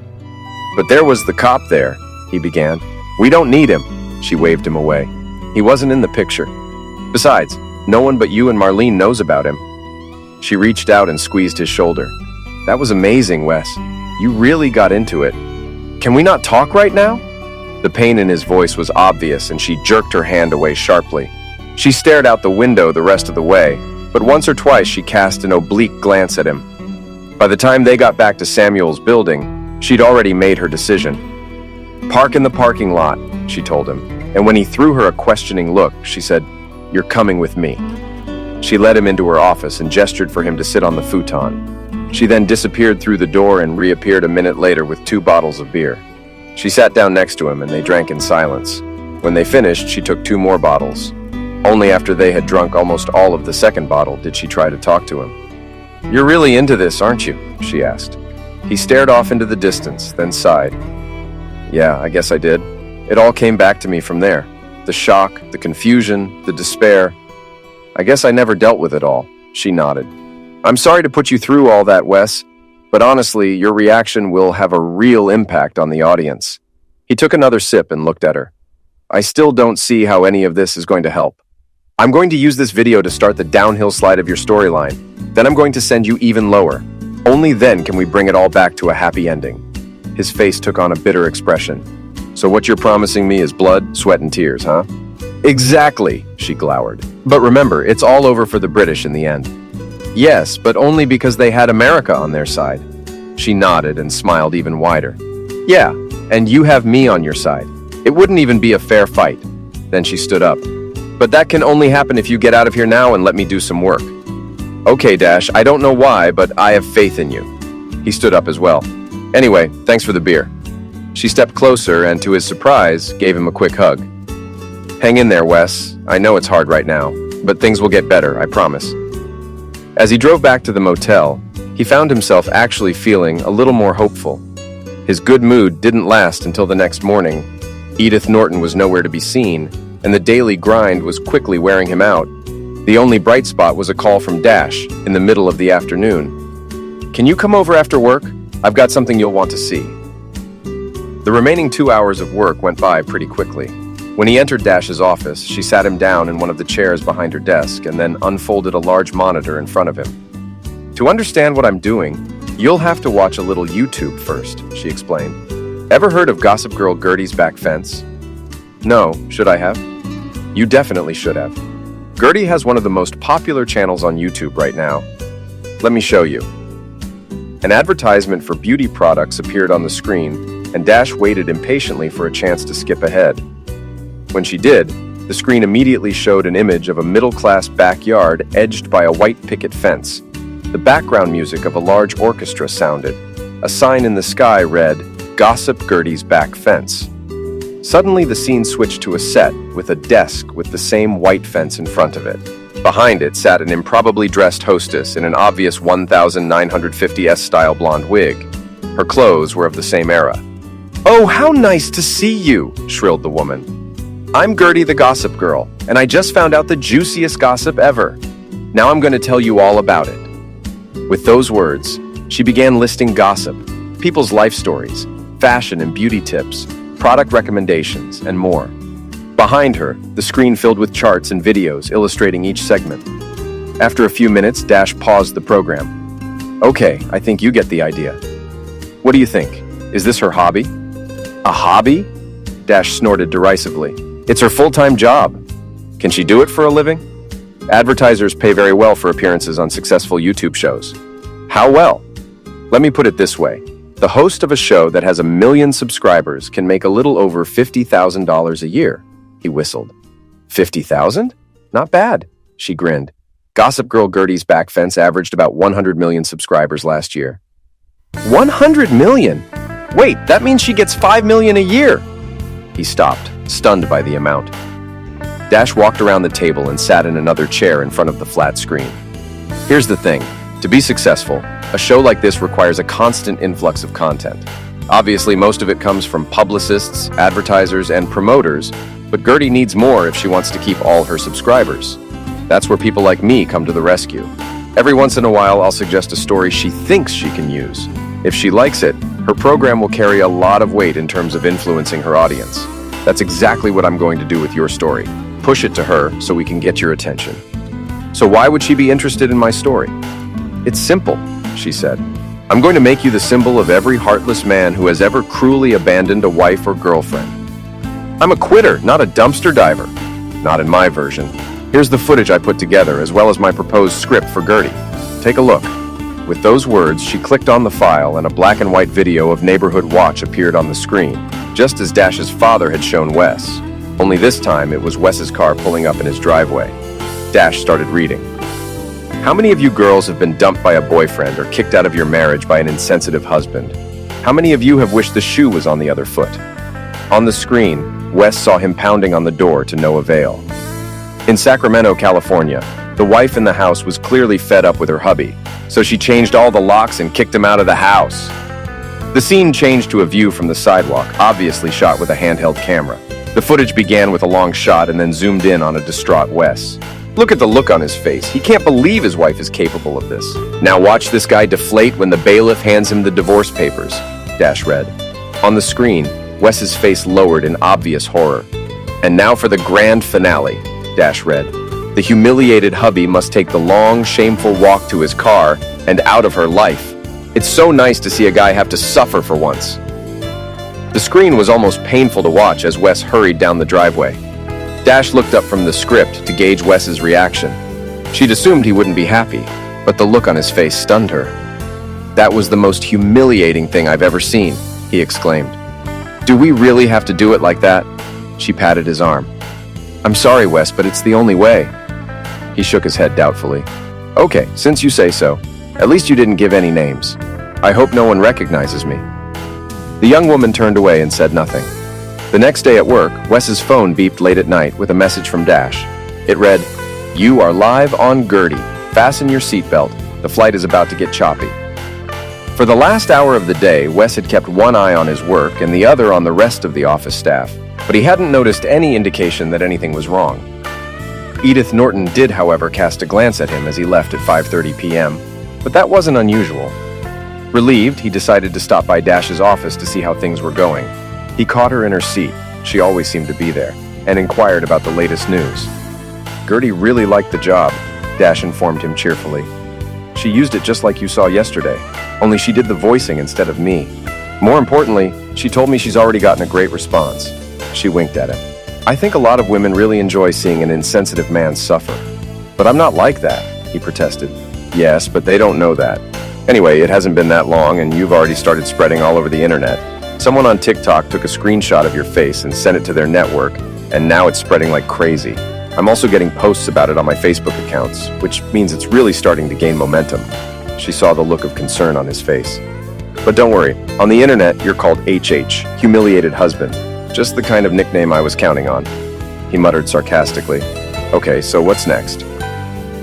But there was the cop there, he began. We don't need him, she waved him away. He wasn't in the picture. Besides, no one but you and Marlene knows about him. She reached out and squeezed his shoulder. That was amazing, Wes. You really got into it. Can we not talk right now? The pain in his voice was obvious, and she jerked her hand away sharply. She stared out the window the rest of the way, but once or twice she cast an oblique glance at him. By the time they got back to Samuel's building, she'd already made her decision. "Park in the parking lot," she told him, and when he threw her a questioning look, she said, "You're coming with me." She led him into her office and gestured for him to sit on the futon. She then disappeared through the door and reappeared a minute later with 2 bottles of beer. She sat down next to him and they drank in silence. When they finished, she took 2 more bottles. Only after they had drunk almost all of the second bottle did she try to talk to him. "You're really into this, aren't you?" she asked. He stared off into the distance, then sighed. "Yeah, I guess I did. It all came back to me from there. The shock, the confusion, the despair. I guess I never dealt with it all." She nodded. "I'm sorry to put you through all that, Wes, but honestly, your reaction will have a real impact on the audience." He took another sip and looked at her. "I still don't see how any of this is going to help. I'm going to use this video to start the downhill slide of your storyline. Then I'm going to send you even lower. Only then can we bring it all back to a happy ending." His face took on a bitter expression. "So what you're promising me is blood, sweat, and tears, huh?" "Exactly," she glowered. "But remember, it's all over for the British in the end." "Yes, but only because they had America on their side." She nodded and smiled even wider. "Yeah, and you have me on your side. It wouldn't even be a fair fight." Then she stood up. "But that can only happen if you get out of here now and let me do some work." "Okay, Dash, I don't know why, but I have faith in you." He stood up as well. "Anyway, thanks for the beer." She stepped closer and, to his surprise, gave him a quick hug. "Hang in there, Wes. I know it's hard right now, but things will get better, I promise." As he drove back to the motel, he found himself actually feeling a little more hopeful. His good mood didn't last until the next morning. Edith Norton was nowhere to be seen, and the daily grind was quickly wearing him out. The only bright spot was a call from Dash in the middle of the afternoon. "Can you come over after work? I've got something you'll want to see." The remaining 2 hours of work went by pretty quickly. When he entered Dash's office, she sat him down in one of the chairs behind her desk and then unfolded a large monitor in front of him. "To understand what I'm doing, you'll have to watch a little YouTube first," she explained. "Ever heard of Gossip Girl Gertie's Back Fence?" "No, should I have?" "You definitely should have. Gertie has one of the most popular channels on YouTube right now. Let me show you." An advertisement for beauty products appeared on the screen, and Dash waited impatiently for a chance to skip ahead. When she did, the screen immediately showed an image of a middle-class backyard edged by a white picket fence. The background music of a large orchestra sounded. A sign in the sky read, "Gossip Gertie's Back Fence." Suddenly, the scene switched to a set with a desk with the same white fence in front of it. Behind it sat an improbably dressed hostess in an obvious 1950s-style blonde wig. Her clothes were of the same era. "Oh, how nice to see you!" shrilled the woman. "I'm Gertie the Gossip Girl, and I just found out the juiciest gossip ever. Now I'm going to tell you all about it." With those words, she began listing gossip, people's life stories, fashion and beauty tips, product recommendations, and more. Behind her, the screen filled with charts and videos illustrating each segment. After a few minutes, Dash paused the program. "Okay, I think you get the idea. What do you think? Is this her hobby?" "A hobby?" Dash snorted derisively. "It's her full-time job. Can she do it for a living?" "Advertisers pay very well for appearances on successful YouTube shows." "How well?" "Let me put it this way. The host of a show that has 1 million subscribers can make a little over $50,000 a year." He whistled. "50,000? Not bad," she grinned. Gossip Girl Gertie's Back Fence averaged about 100 million subscribers last year. 100 million? Wait, that means she gets 5 million a year. He stopped, stunned by the amount. Dash walked around the table and sat in another chair in front of the flat screen. "Here's the thing. To be successful, a show like this requires a constant influx of content. Obviously, most of it comes from publicists, advertisers, and promoters, but Gertie needs more if she wants to keep all her subscribers. That's where people like me come to the rescue. Every once in a while, I'll suggest a story she thinks she can use. If she likes it, her program will carry a lot of weight in terms of influencing her audience. That's exactly what I'm going to do with your story. Push it to her so we can get your attention." "So why would she be interested in my story?" "It's simple," she said. "I'm going to make you the symbol of every heartless man who has ever cruelly abandoned a wife or girlfriend. I'm a quitter, not a dumpster diver. Not in my version. Here's the footage I put together, as well as my proposed script for Gertie. Take a look. With those words, she clicked on the file and a black and white video of Neighborhood Watch appeared on the screen, just as Dash's father had shown Wes. Only this time, it was Wes's car pulling up in his driveway. Dash started reading. How many of you girls have been dumped by a boyfriend or kicked out of your marriage by an insensitive husband? How many of you have wished the shoe was on the other foot? On the screen, Wes saw him pounding on the door to no avail. In Sacramento, California, the wife in the house was clearly fed up with her hubby, so she changed all the locks and kicked him out of the house. The scene changed to a view from the sidewalk, obviously shot with a handheld camera. The footage began with a long shot and then zoomed in on a distraught Wes. Look at the look on his face. He can't believe his wife is capable of this. Now watch this guy deflate when the bailiff hands him the divorce papers, Dash read. On the screen, Wes's face lowered in obvious horror. And now for the grand finale, Dash read. The humiliated hubby must take the long, shameful walk to his car and out of her life. It's so nice to see a guy have to suffer for once. The screen was almost painful to watch as Wes hurried down the driveway. Dash looked up from the script to gauge Wes's reaction. She'd assumed he wouldn't be happy, but the look on his face stunned her. That was the most humiliating thing I've ever seen, he exclaimed. Do we really have to do it like that? She patted his arm. I'm sorry, Wes, but it's the only way. He shook his head doubtfully. Okay, since you say so, at least you didn't give any names. I hope no one recognizes me. The young woman turned away and said nothing. The next day at work, Wes's phone beeped late at night with a message from Dash. It read, "You are live on Gertie. Fasten your seatbelt. The flight is about to get choppy." For the last hour of the day, Wes had kept one eye on his work and the other on the rest of the office staff, but he hadn't noticed any indication that anything was wrong. Edith Norton did, however, cast a glance at him as he left at 5:30 p.m., but that wasn't unusual. Relieved, he decided to stop by Dash's office to see how things were going. He caught her in her seat, she always seemed to be there, and inquired about the latest news. Gertie really liked the job, Dash informed him cheerfully. She used it just like you saw yesterday, only she did the voicing instead of me. More importantly, she told me she's already gotten a great response. She winked at him. I think a lot of women really enjoy seeing an insensitive man suffer. But I'm not like that, he protested. Yes, but they don't know that. Anyway, it hasn't been that long and you've already started spreading all over the internet. Someone on TikTok took a screenshot of your face and sent it to their network, and now it's spreading like crazy. I'm also getting posts about it on my Facebook accounts, which means it's really starting to gain momentum. She saw the look of concern on his face. But don't worry, on the internet you're called HH, humiliated husband. Just the kind of nickname I was counting on. He muttered sarcastically. Okay, so what's next?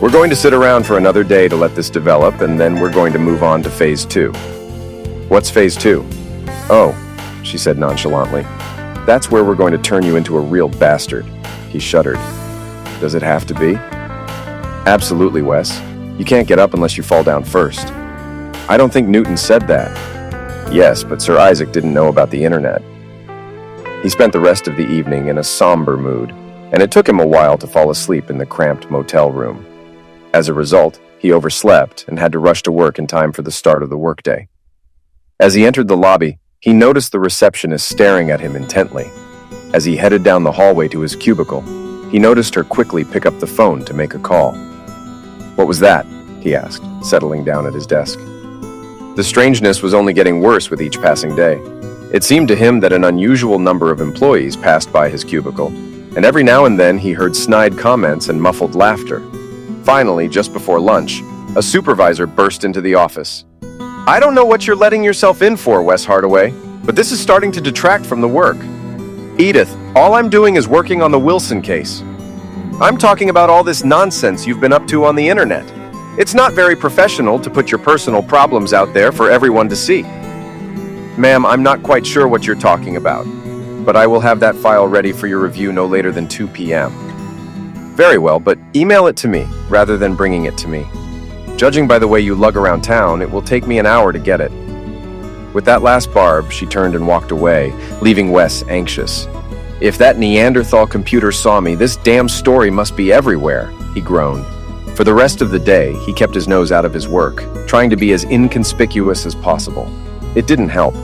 We're going to sit around for another day to let this develop, and then we're going to move on to phase 2. What's phase 2? Oh, she said nonchalantly. That's where we're going to turn you into a real bastard. He shuddered. Does it have to be? Absolutely, Wes. You can't get up unless you fall down first. I don't think Newton said that. Yes, but Sir Isaac didn't know about the internet. He spent the rest of the evening in a somber mood, and it took him a while to fall asleep in the cramped motel room. As a result, he overslept and had to rush to work in time for the start of the workday. As he entered the lobby, he noticed the receptionist staring at him intently. As he headed down the hallway to his cubicle, he noticed her quickly pick up the phone to make a call. What was that? He asked, settling down at his desk. The strangeness was only getting worse with each passing day. It seemed to him that an unusual number of employees passed by his cubicle, and every now and then he heard snide comments and muffled laughter. Finally, just before lunch, a supervisor burst into the office. I don't know what you're letting yourself in for, Wes Hardaway, but this is starting to detract from the work. Edith, all I'm doing is working on the Wilson case. I'm talking about all this nonsense you've been up to on the internet. It's not very professional to put your personal problems out there for everyone to see. Ma'am, I'm not quite sure what you're talking about, but I will have that file ready for your review no later than 2 p.m. Very well, but email it to me rather than bringing it to me. Judging by the way you lug around town, it will take me an hour to get it. With that last barb, she turned and walked away, leaving Wes anxious. If that Neanderthal computer saw me, this damn story must be everywhere, he groaned. For the rest of the day, he kept his nose out of his work, trying to be as inconspicuous as possible. It didn't help.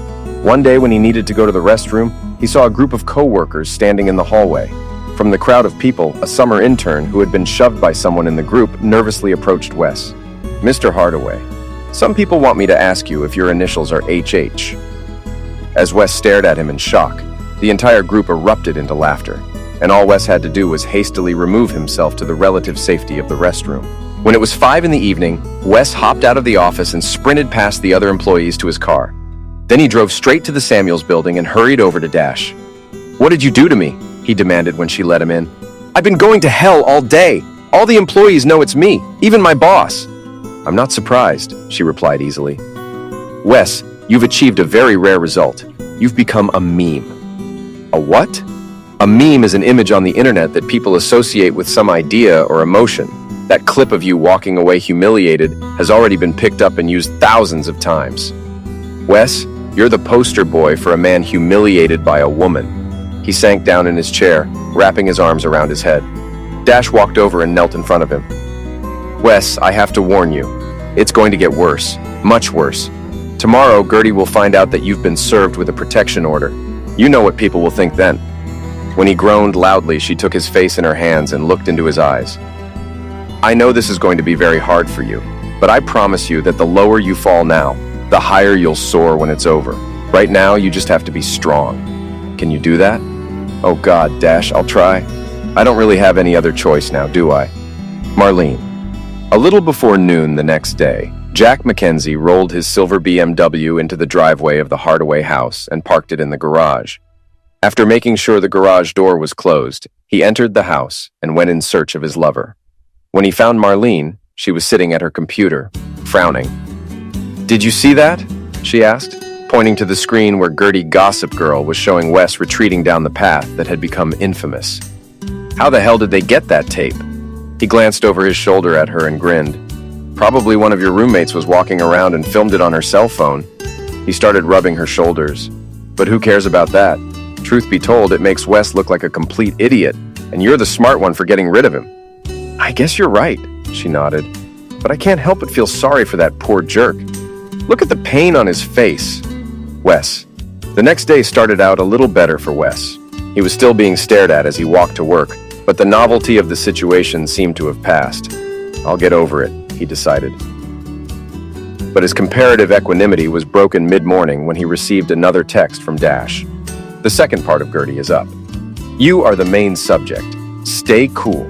One day when he needed to go to the restroom, he saw a group of co-workers standing in the hallway. From the crowd of people, a summer intern who had been shoved by someone in the group nervously approached Wes. "Mr. Hardaway, some people want me to ask you if your initials are HH." As Wes stared at him in shock, the entire group erupted into laughter, and all Wes had to do was hastily remove himself to the relative safety of the restroom. When it was 5 in the evening, Wes hopped out of the office and sprinted past the other employees to his car. Then he drove straight to the Samuels building and hurried over to Dash. "What did you do to me?" he demanded when she let him in. "I've been going to hell all day. All the employees know it's me, even my boss." "I'm not surprised," she replied easily. "Wes, you've achieved a very rare result. You've become a meme." "A what?" "A meme is an image on the internet that people associate with some idea or emotion. That clip of you walking away humiliated has already been picked up and used thousands of times. Wes, you're the poster boy for a man humiliated by a woman." He sank down in his chair, wrapping his arms around his head. Dash walked over and knelt in front of him. "Wes, I have to warn you. It's going to get worse, much worse. Tomorrow, Gertie will find out that you've been served with a protection order. You know what people will think then." When he groaned loudly, she took his face in her hands and looked into his eyes. "I know this is going to be very hard for you, but I promise you that the lower you fall now, the higher you'll soar when it's over. Right now, you just have to be strong. Can you do that?" "Oh God, Dash, I'll try. I don't really have any other choice now, do I?" Marlene. A little before noon the next day, Jack Mackenzie rolled his silver BMW into the driveway of the Hardaway house and parked it in the garage. After making sure the garage door was closed, he entered the house and went in search of his lover. When he found Marlene, she was sitting at her computer, frowning. "Did you see that?" she asked, pointing to the screen where Gertie Gossip Girl was showing Wes retreating down the path that had become infamous. "How the hell did they get that tape?" He glanced over his shoulder at her and grinned. "Probably one of your roommates was walking around and filmed it on her cell phone." He started rubbing her shoulders. "But who cares about that? Truth be told, it makes Wes look like a complete idiot, and you're the smart one for getting rid of him." "I guess you're right," she nodded. "But I can't help but feel sorry for that poor jerk. Look at the pain on his face." Wes. The next day started out a little better for Wes. He was still being stared at as he walked to work, but the novelty of the situation seemed to have passed. "I'll get over it," he decided. But his comparative equanimity was broken mid-morning when he received another text from Dash. "The second part of Gertie is up. You are the main subject. Stay cool."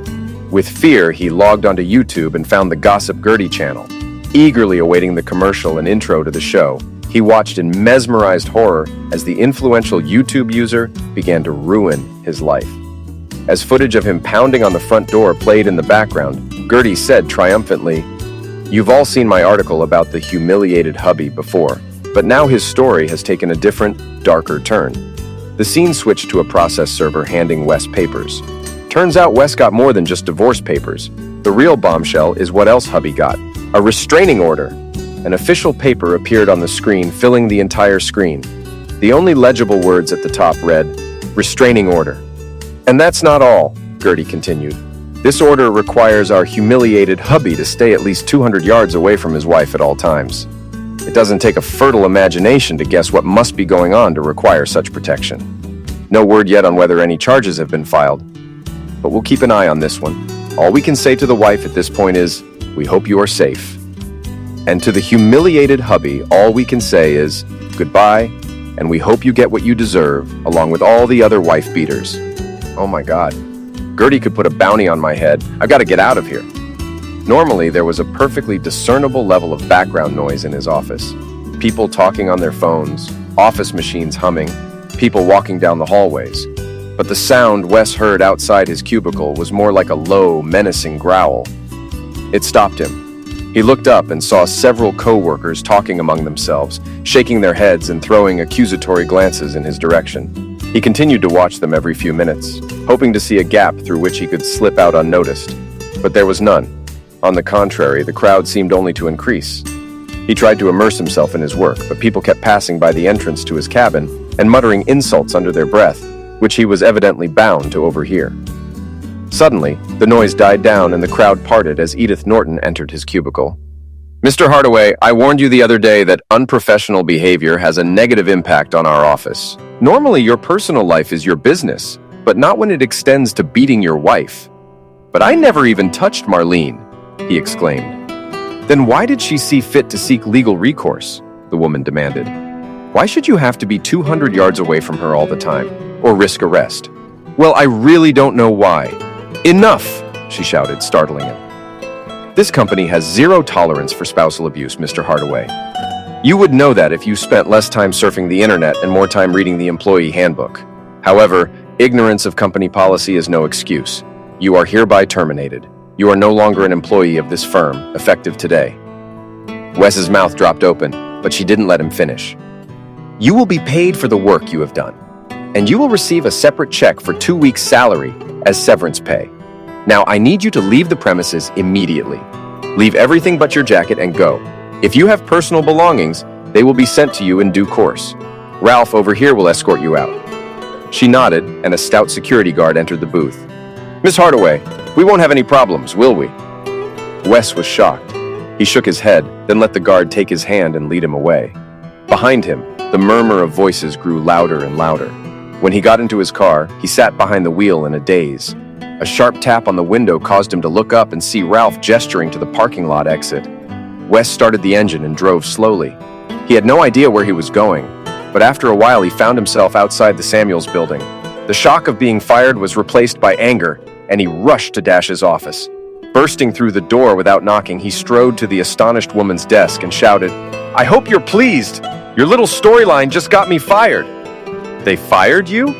With fear, he logged onto YouTube and found the Gossip Gertie channel. Eagerly awaiting the commercial and intro to the show, he watched in mesmerized horror as the influential YouTube user began to ruin his life. As footage of him pounding on the front door played in the background, Gertie said triumphantly, "You've all seen my article about the humiliated hubby before, but now his story has taken a different, darker turn." The scene switched to a process server handing Wes papers. Turns out Wes got more than just divorce papers. The real bombshell is what else hubby got. A restraining order. An official paper appeared on the screen, filling the entire screen. The only legible words at the top read, "Restraining order." "And that's not all," Gertie continued. "This order requires our humiliated hubby to stay at least 200 yards away from his wife at all times. It doesn't take a fertile imagination to guess what must be going on to require such protection. No word yet on whether any charges have been filed, but we'll keep an eye on this one. All we can say to the wife at this point is, we hope you are safe. And to the humiliated hubby, all we can say is, goodbye, and we hope you get what you deserve, along with all the other wife beaters." Oh my God. Gertie could put a bounty on my head. I've got to get out of here. Normally, there was a perfectly discernible level of background noise in his office. People talking on their phones, office machines humming, people walking down the hallways. But the sound Wes heard outside his cubicle was more like a low, menacing growl. It stopped him. He looked up and saw several co-workers talking among themselves, shaking their heads and throwing accusatory glances in his direction. He continued to watch them every few minutes, hoping to see a gap through which he could slip out unnoticed. But there was none. On the contrary, the crowd seemed only to increase. He tried to immerse himself in his work, but people kept passing by the entrance to his cabin and muttering insults under their breath, which he was evidently bound to overhear. Suddenly, the noise died down and the crowd parted as Edith Norton entered his cubicle. Mr. Hardaway, I warned you the other day that unprofessional behavior has a negative impact on our office. Normally, your personal life is your business, but not when it extends to beating your wife. But I never even touched Marlene, he exclaimed. Then why did she see fit to seek legal recourse? The woman demanded. Why should you have to be 200 yards away from her all the time, or risk arrest? Well, I really don't know why. Enough, she shouted, startling him. This company has zero tolerance for spousal abuse, Mr. Hardaway. You would know that if you spent less time surfing the internet and more time reading the employee handbook. However, ignorance of company policy is no excuse. You are hereby terminated. You are no longer an employee of this firm, effective today. Wes's mouth dropped open, but she didn't let him finish. You will be paid for the work you have done, and you will receive a separate check for 2 weeks' salary as severance pay. Now, I need you to leave the premises immediately. Leave everything but your jacket and go. If you have personal belongings, they will be sent to you in due course. Ralph over here will escort you out. She nodded, and a stout security guard entered the booth. Miss Hardaway, we won't have any problems, will we? Wes was shocked. He shook his head, then let the guard take his hand and lead him away. Behind him, the murmur of voices grew louder and louder. When he got into his car, he sat behind the wheel in a daze. A sharp tap on the window caused him to look up and see Ralph gesturing to the parking lot exit. Wes started the engine and drove slowly. He had no idea where he was going, but after a while he found himself outside the Samuels building. The shock of being fired was replaced by anger, and he rushed to Dash's office. Bursting through the door without knocking, he strode to the astonished woman's desk and shouted, "I hope you're pleased. Your little storyline just got me fired." They fired you?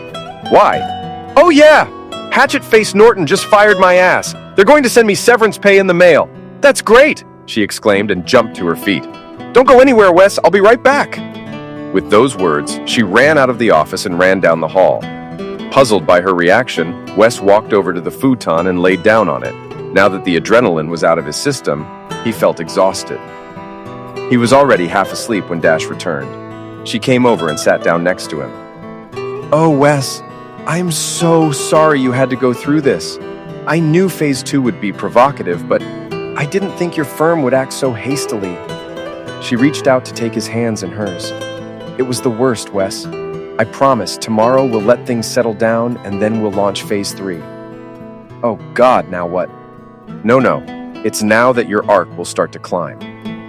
Why? Oh yeah! Hatchet-Face Norton just fired my ass. They're going to send me severance pay in the mail. That's great, she exclaimed and jumped to her feet. Don't go anywhere, Wes. I'll be right back. With those words, she ran out of the office and ran down the hall. Puzzled by her reaction, Wes walked over to the futon and laid down on it. Now that the adrenaline was out of his system, he felt exhausted. He was already half asleep when Dash returned. She came over and sat down next to him. Oh, Wes, I'm so sorry you had to go through this. I knew Phase 2 would be provocative, but I didn't think your firm would act so hastily. She reached out to take his hands in hers. It was the worst, Wes. I promise, tomorrow we'll let things settle down and then we'll launch Phase 3. Oh God, now what? No. It's now that your arc will start to climb.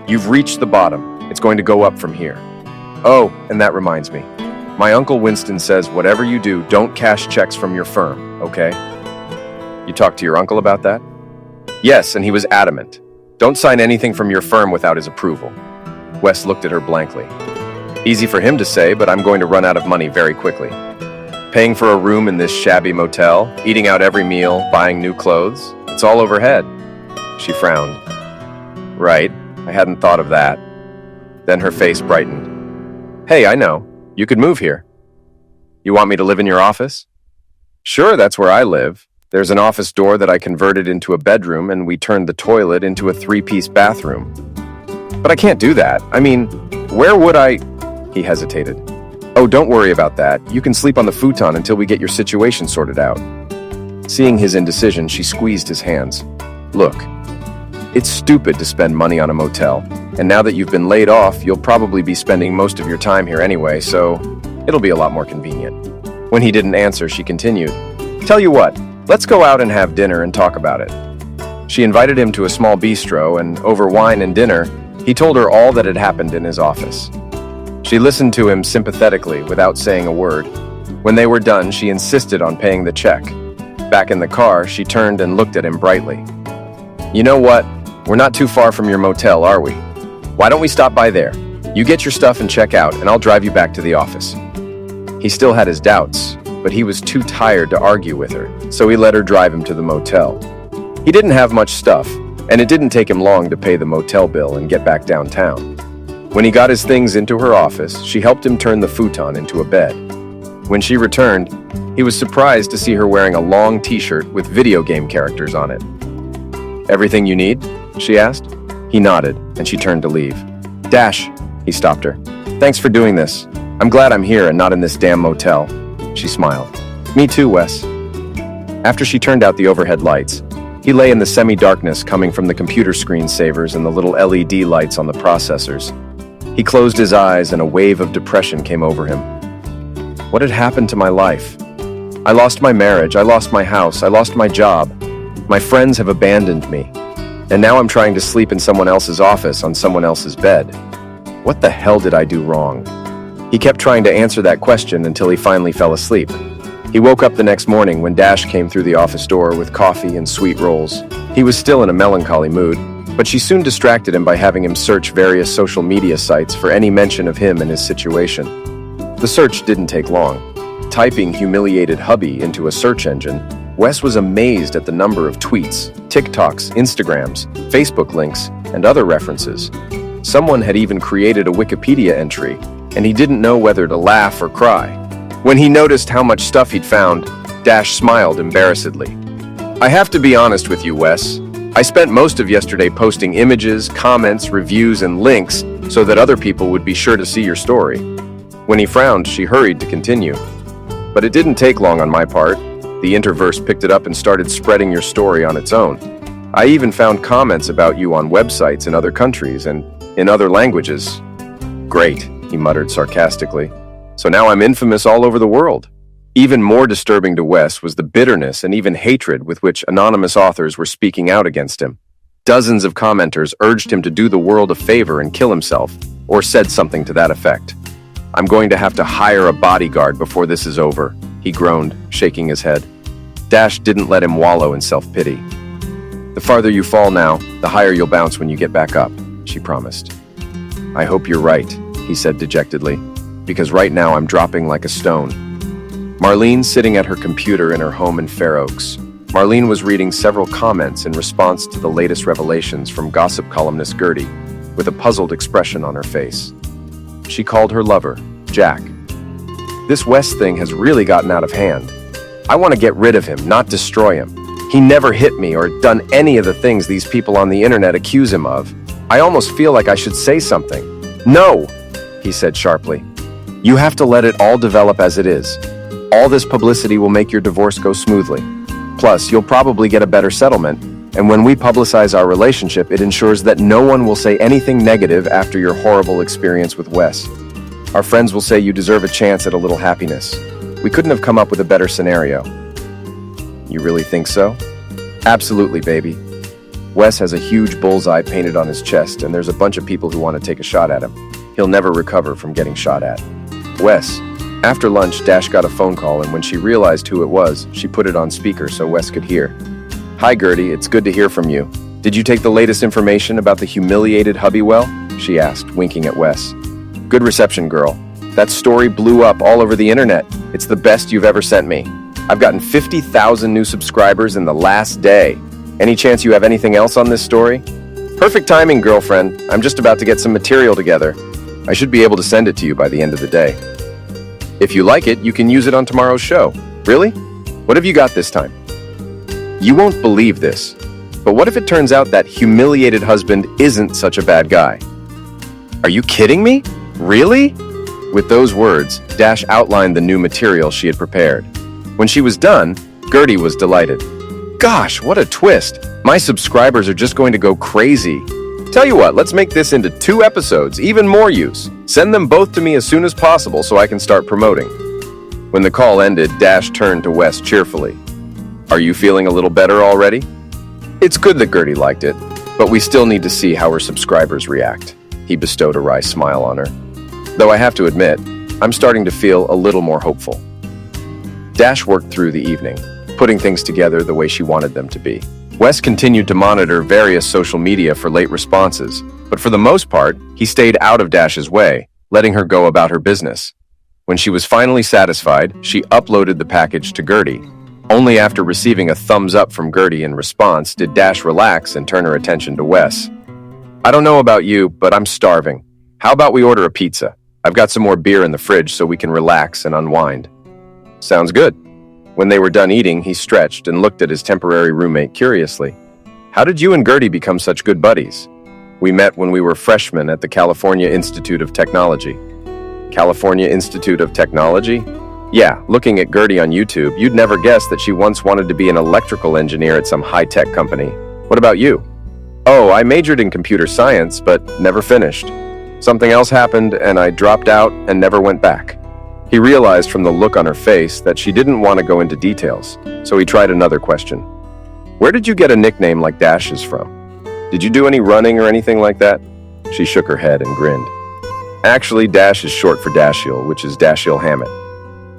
You've reached the bottom. It's going to go up from here. Oh, and that reminds me. My Uncle Winston says whatever you do, don't cash checks from your firm, okay? You talked to your uncle about that? Yes, and he was adamant. Don't sign anything from your firm without his approval. Wes looked at her blankly. Easy for him to say, but I'm going to run out of money very quickly. Paying for a room in this shabby motel, eating out every meal, buying new clothes, it's all overhead. She frowned. Right, I hadn't thought of that. Then her face brightened. Hey, I know. You could move here. You want me to live in your office? Sure, that's where I live. There's an office door that I converted into a bedroom, and we turned the toilet into a 3-piece bathroom. But I can't do that. I mean, where would I... He hesitated. Oh, don't worry about that. You can sleep on the futon until we get your situation sorted out. Seeing his indecision, she squeezed his hands. Look, it's stupid to spend money on a motel, and now that you've been laid off, you'll probably be spending most of your time here anyway, so it'll be a lot more convenient. When he didn't answer, she continued, Tell you what, let's go out and have dinner and talk about it. She invited him to a small bistro, and over wine and dinner, he told her all that had happened in his office. She listened to him sympathetically without saying a word. When they were done, she insisted on paying the check. Back in the car, she turned and looked at him brightly. You know what? We're not too far from your motel, are we? Why don't we stop by there? You get your stuff and check out, and I'll drive you back to the office. He still had his doubts, but he was too tired to argue with her, so he let her drive him to the motel. He didn't have much stuff, and it didn't take him long to pay the motel bill and get back downtown. When he got his things into her office, she helped him turn the futon into a bed. When she returned, he was surprised to see her wearing a long t-shirt with video game characters on it. Everything you need? She asked. He nodded, and she turned to leave. Dash, he stopped her. Thanks for doing this. I'm glad I'm here and not in this damn motel. She smiled. Me too, Wes. After she turned out the overhead lights, He lay in the semi-darkness coming from the computer screensavers and the little LED lights on the processors. He closed his eyes and a wave of depression came over him. What had happened to my life? I lost my marriage, I lost my house, I lost my job. My friends have abandoned me. And now I'm trying to sleep in someone else's office on someone else's bed. What the hell did I do wrong? He kept trying to answer that question until he finally fell asleep. He woke up the next morning when Dash came through the office door with coffee and sweet rolls. He was still in a melancholy mood, but she soon distracted him by having him search various social media sites for any mention of him and his situation. The search didn't take long. Typing "humiliated hubby" into a search engine, Wes was amazed at the number of tweets, TikToks, Instagrams, Facebook links, and other references. Someone had even created a Wikipedia entry, and he didn't know whether to laugh or cry. When he noticed how much stuff he'd found, Dash smiled embarrassedly. I have to be honest with you, Wes. I spent most of yesterday posting images, comments, reviews, and links so that other people would be sure to see your story. When he frowned, she hurried to continue. But it didn't take long on my part. The Interverse picked it up and started spreading your story on its own. I even found comments about you on websites in other countries and in other languages. Great, he muttered sarcastically. So now I'm infamous all over the world. Even more disturbing to Wes was the bitterness and even hatred with which anonymous authors were speaking out against him. Dozens of commenters urged him to do the world a favor and kill himself, or said something to that effect. I'm going to have to hire a bodyguard before this is over, he groaned, shaking his head. Dash didn't let him wallow in self-pity. The farther you fall now, the higher you'll bounce when you get back up, she promised. I hope you're right, he said dejectedly, because right now I'm dropping like a stone. Marlene sitting at her computer in her home in Fair Oaks. Marlene was reading several comments in response to the latest revelations from gossip columnist Gertie, with a puzzled expression on her face. She called her lover, Jack. This Wes thing has really gotten out of hand. I want to get rid of him, not destroy him. He never hit me or done any of the things these people on the internet accuse him of. I almost feel like I should say something. No, he said sharply. You have to let it all develop as it is. All this publicity will make your divorce go smoothly. Plus, you'll probably get a better settlement, and when we publicize our relationship, it ensures that no one will say anything negative after your horrible experience with Wes. Our friends will say you deserve a chance at a little happiness. We couldn't have come up with a better scenario. You really think so? Absolutely, baby. Wes has a huge bullseye painted on his chest, and there's a bunch of people who want to take a shot at him. He'll never recover from getting shot at. Wes. After lunch, Dash got a phone call, and when she realized who it was, she put it on speaker so Wes could hear. Hi, Gertie, it's good to hear from you. Did you take the latest information about the humiliated hubby well? She asked, winking at Wes. Good reception, girl. That story blew up all over the internet. It's the best you've ever sent me. I've gotten 50,000 new subscribers in the last day. Any chance you have anything else on this story? Perfect timing, girlfriend. I'm just about to get some material together. I should be able to send it to you by the end of the day. If you like it, you can use it on tomorrow's show. Really? What have you got this time? You won't believe this, but what if it turns out that humiliated husband isn't such a bad guy? Are you kidding me? Really? With those words, Dash outlined the new material she had prepared. When she was done, Gertie was delighted. Gosh, what a twist! My subscribers are just going to go crazy. Tell you what, let's make this into 2 episodes, even more use. Send them both to me as soon as possible so I can start promoting. When the call ended, Dash turned to Wes cheerfully. Are you feeling a little better already? It's good that Gertie liked it, but we still need to see how her subscribers react. He bestowed a wry smile on her. Though I have to admit, I'm starting to feel a little more hopeful. Dash worked through the evening, putting things together the way she wanted them to be. Wes continued to monitor various social media for late responses, but for the most part, he stayed out of Dash's way, letting her go about her business. When she was finally satisfied, she uploaded the package to Gertie. Only after receiving a thumbs up from Gertie in response did Dash relax and turn her attention to Wes. I don't know about you, but I'm starving. How about we order a pizza? I've got some more beer in the fridge so we can relax and unwind. Sounds good. When they were done eating, he stretched and looked at his temporary roommate curiously. How did you and Gertie become such good buddies? We met when we were freshmen at the California Institute of Technology. California Institute of Technology? Yeah, looking at Gertie on YouTube, you'd never guess that she once wanted to be an electrical engineer at some high-tech company. What about you? Oh, I majored in computer science, but never finished. Something else happened, and I dropped out and never went back. He realized from the look on her face that she didn't want to go into details, so he tried another question. Where did you get a nickname like Dashes from? Did you do any running or anything like that? She shook her head and grinned. Actually, Dash is short for Dashiell, which is Dashiell Hammett.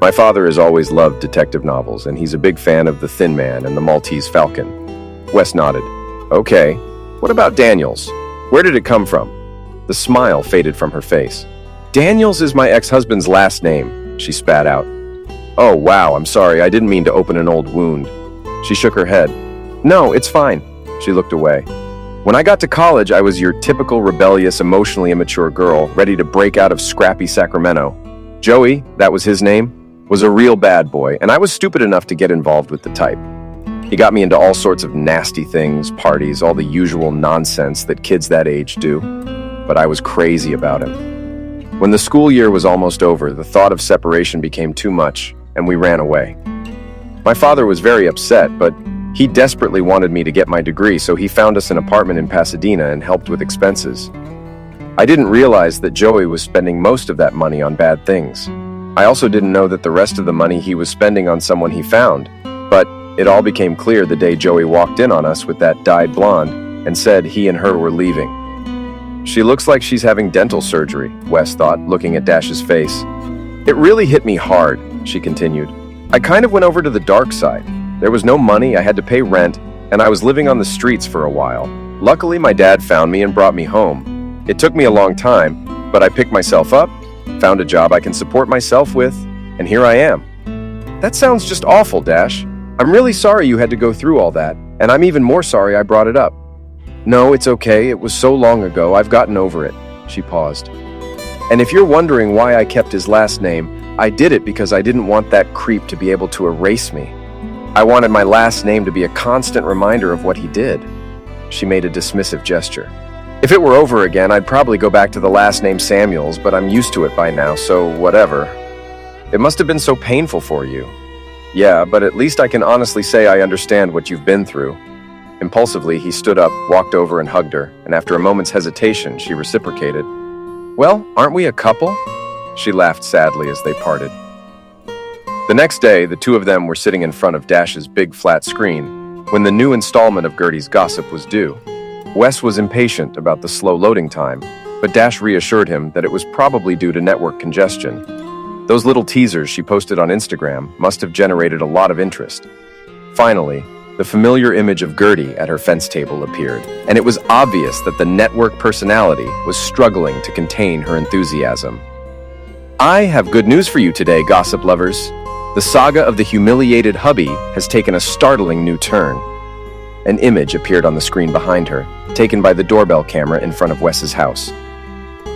My father has always loved detective novels, and he's a big fan of The Thin Man and The Maltese Falcon. Wes nodded. Okay, what about Daniels? Where did it come from? The smile faded from her face. Daniels is my ex-husband's last name, she spat out. Oh, wow, I'm sorry, I didn't mean to open an old wound. She shook her head. No, it's fine. She looked away. When I got to college, I was your typical rebellious, emotionally immature girl, ready to break out of scrappy Sacramento. Joey, that was his name, was a real bad boy, and I was stupid enough to get involved with the type. He got me into all sorts of nasty things, parties, all the usual nonsense that kids that age do. But I was crazy about him. When the school year was almost over, the thought of separation became too much, and we ran away. My father was very upset, but he desperately wanted me to get my degree, so he found us an apartment in Pasadena and helped with expenses. I didn't realize that Joey was spending most of that money on bad things. I also didn't know that the rest of the money he was spending on someone he found, but it all became clear the day Joey walked in on us with that dyed blonde and said he and her were leaving. She looks like she's having dental surgery, Wes thought, looking at Dash's face. It really hit me hard, she continued. I kind of went over to the dark side. There was no money, I had to pay rent, and I was living on the streets for a while. Luckily, my dad found me and brought me home. It took me a long time, but I picked myself up, found a job I can support myself with, and here I am. That sounds just awful, Dash. I'm really sorry you had to go through all that, and I'm even more sorry I brought it up. No, it's okay, it was so long ago, I've gotten over it. She paused. And if you're wondering why I kept his last name, I did it because I didn't want that creep to be able to erase me. I wanted my last name to be a constant reminder of what he did. She made a dismissive gesture. If it were over again, I'd probably go back to the last name Samuels, but I'm used to it by now, so whatever. It must have been so painful for you. Yeah, but at least I can honestly say I understand what you've been through. Impulsively, he stood up, walked over and hugged her, and after a moment's hesitation, she reciprocated. Well, aren't we a couple? She laughed sadly as they parted. The next day, the two of them were sitting in front of Dash's big flat screen when the new installment of Gertie's Gossip was due. Wes was impatient about the slow loading time, but Dash reassured him that it was probably due to network congestion. Those little teasers she posted on Instagram must have generated a lot of interest. Finally, the familiar image of Gertie at her fence table appeared, and it was obvious that the network personality was struggling to contain her enthusiasm. I have good news for you today, gossip lovers. The saga of the humiliated hubby has taken a startling new turn. An image appeared on the screen behind her, taken by the doorbell camera in front of Wes's house.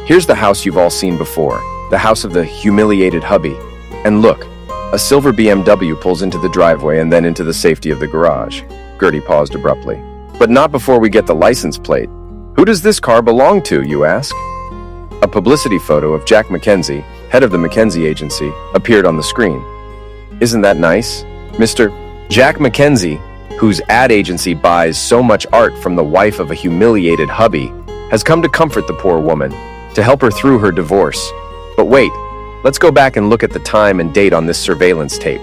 Here's the house you've all seen before, the house of the humiliated hubby. And look, a silver BMW pulls into the driveway and then into the safety of the garage. Gertie paused abruptly. But not before we get the license plate. Who does this car belong to, you ask? A publicity photo of Jack McKenzie, head of the McKenzie agency, appeared on the screen. Isn't that nice? Mr. Jack McKenzie, whose ad agency buys so much art from the wife of a humiliated hubby, has come to comfort the poor woman, to help her through her divorce. But wait, let's go back and look at the time and date on this surveillance tape.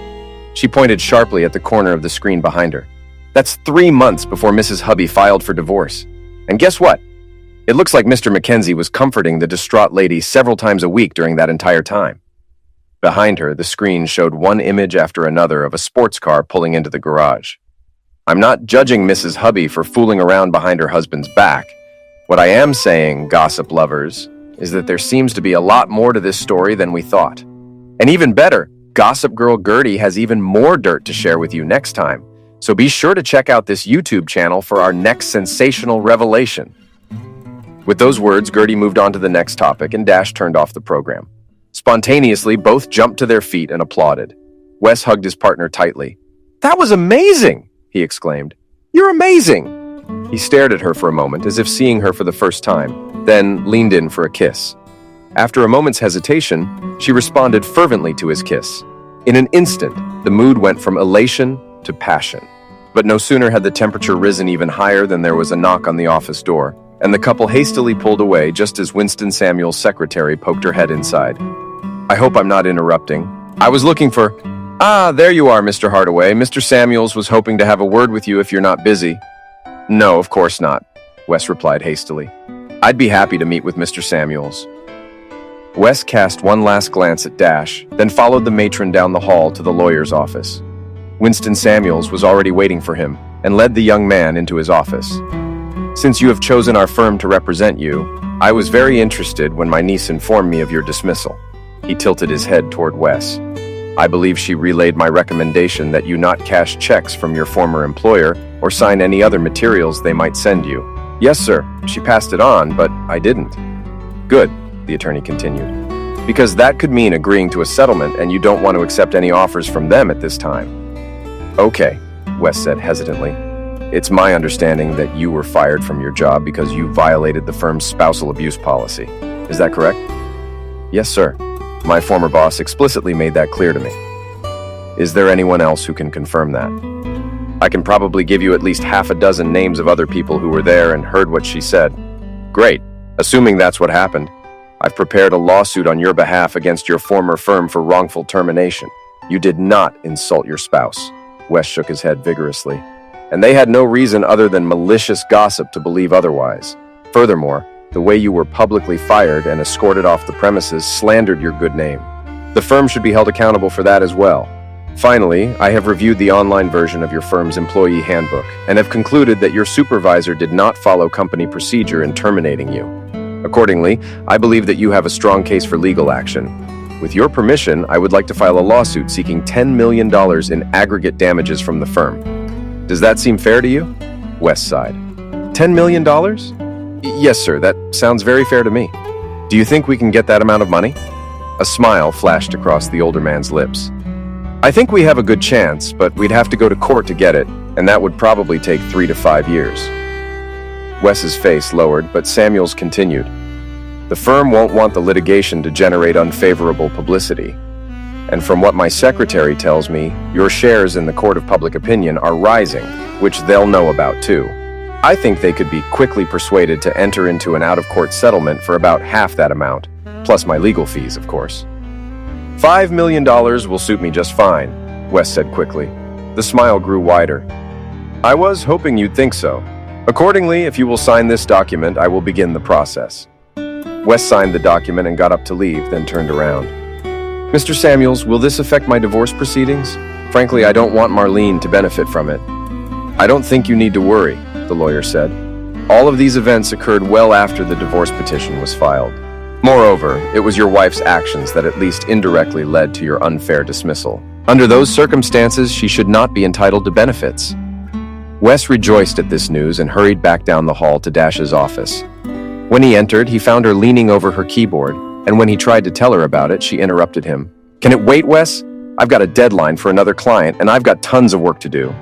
She pointed sharply at the corner of the screen behind her. That's 3 months before Mrs. Hubby filed for divorce. And guess what? It looks like Mr. McKenzie was comforting the distraught lady several times a week during that entire time. Behind her, the screen showed one image after another of a sports car pulling into the garage. I'm not judging Mrs. Hubby for fooling around behind her husband's back. What I am saying, gossip lovers, is that there seems to be a lot more to this story than we thought. And even better, Gossip Girl Gertie has even more dirt to share with you next time. So be sure to check out this YouTube channel for our next sensational revelation. With those words, Gertie moved on to the next topic and Dash turned off the program. Spontaneously, both jumped to their feet and applauded. Wes hugged his partner tightly. That was amazing, he exclaimed. You're amazing. He stared at her for a moment as if seeing her for the first time, then leaned in for a kiss. After a moment's hesitation, she responded fervently to his kiss. In an instant, the mood went from elation to passion. But no sooner had the temperature risen even higher than there was a knock on the office door, and the couple hastily pulled away just as Winston Samuel's secretary poked her head inside. "I hope I'm not interrupting. I was looking for—" "Ah, there you are, Mr. Hardaway. Mr. Samuels was hoping to have a word with you if you're not busy." "No, of course not," Wes replied hastily. "I'd be happy to meet with Mr. Samuels." Wes cast one last glance at Dash, then followed the matron down the hall to the lawyer's office. Winston Samuels was already waiting for him and led the young man into his office. "Since you have chosen our firm to represent you, I was very interested when my niece informed me of your dismissal." He tilted his head toward Wes. "I believe she relayed my recommendation that you not cash checks from your former employer or sign any other materials they might send you." "Yes, sir. She passed it on, but I didn't." "Good," the attorney continued, "because that could mean agreeing to a settlement and you don't want to accept any offers from them at this time." "Okay," Wes said hesitantly. "It's my understanding that you were fired from your job because you violated the firm's spousal abuse policy. Is that correct?" "Yes, sir. My former boss explicitly made that clear to me." "Is there anyone else who can confirm that?" "I can probably give you at least half a dozen names of other people who were there and heard what she said." "Great. Assuming that's what happened, I've prepared a lawsuit on your behalf against your former firm for wrongful termination. You did not insult your spouse." Wes shook his head vigorously. "And they had no reason other than malicious gossip to believe otherwise. Furthermore, the way you were publicly fired and escorted off the premises slandered your good name. The firm should be held accountable for that as well. Finally, I have reviewed the online version of your firm's employee handbook and have concluded that your supervisor did not follow company procedure in terminating you. Accordingly, I believe that you have a strong case for legal action. With your permission, I would like to file a lawsuit seeking $10 million in aggregate damages from the firm. Does that seem fair to you?" Wes sighed. $10 million? Yes, sir, that sounds very fair to me. Do you think we can get that amount of money?" A smile flashed across the older man's lips. "I think we have a good chance, but we'd have to go to court to get it, and that would probably take 3 to 5 years. Wes's face lowered, but Samuels continued. "The firm won't want the litigation to generate unfavorable publicity. And from what my secretary tells me, your shares in the court of public opinion are rising, which they'll know about too. I think they could be quickly persuaded to enter into an out-of-court settlement for about half that amount, plus my legal fees, of course." $5 million will suit me just fine," Wes said quickly. The smile grew wider. "I was hoping you'd think so. Accordingly, if you will sign this document, I will begin the process." Wes signed the document and got up to leave, then turned around. "Mr. Samuels, will this affect my divorce proceedings? Frankly, I don't want Marlene to benefit from it." "I don't think you need to worry," the lawyer said. "All of these events occurred well after the divorce petition was filed. Moreover, it was your wife's actions that at least indirectly led to your unfair dismissal. Under those circumstances, she should not be entitled to benefits." Wes rejoiced at this news and hurried back down the hall to Dash's office. When he entered, he found her leaning over her keyboard, and when he tried to tell her about it, she interrupted him. "Can it wait, Wes? I've got a deadline for another client, and I've got tons of work to do."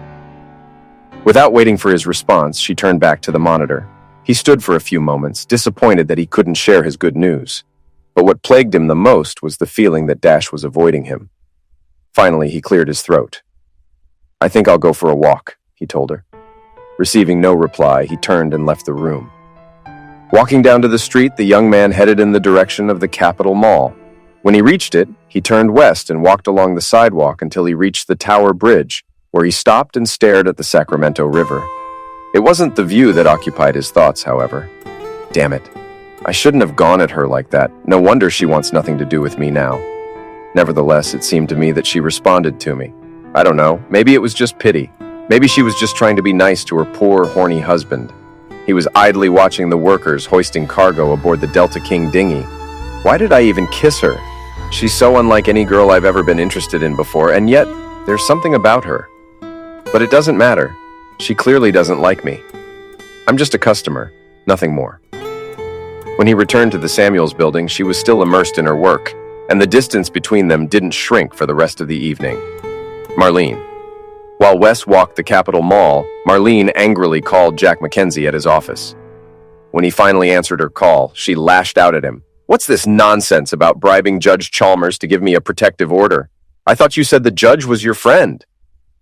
Without waiting for his response, she turned back to the monitor. He stood for a few moments, disappointed that he couldn't share his good news. But what plagued him the most was the feeling that Dash was avoiding him. Finally, he cleared his throat. "I think I'll go for a walk," he told her. Receiving no reply, he turned and left the room. Walking down to the street, the young man headed in the direction of the Capitol Mall. When he reached it, he turned west and walked along the sidewalk until he reached the Tower Bridge, where he stopped and stared at the Sacramento River. It wasn't the view that occupied his thoughts, however. Damn it. I shouldn't have gone at her like that. No wonder she wants nothing to do with me now. Nevertheless, it seemed to me that she responded to me. I don't know, maybe it was just pity. Maybe she was just trying to be nice to her poor, horny husband. He was idly watching the workers hoisting cargo aboard the Delta King dinghy. Why did I even kiss her? She's so unlike any girl I've ever been interested in before, and yet there's something about her. But it doesn't matter. She clearly doesn't like me. I'm just a customer, nothing more. When he returned to the Samuels building, she was still immersed in her work, and the distance between them didn't shrink for the rest of the evening. Marlene. While Wes walked the Capitol Mall, Marlene angrily called Jack Mackenzie at his office. When he finally answered her call, she lashed out at him. "What's this nonsense about bribing Judge Chalmers to give me a protective order? I thought you said the judge was your friend.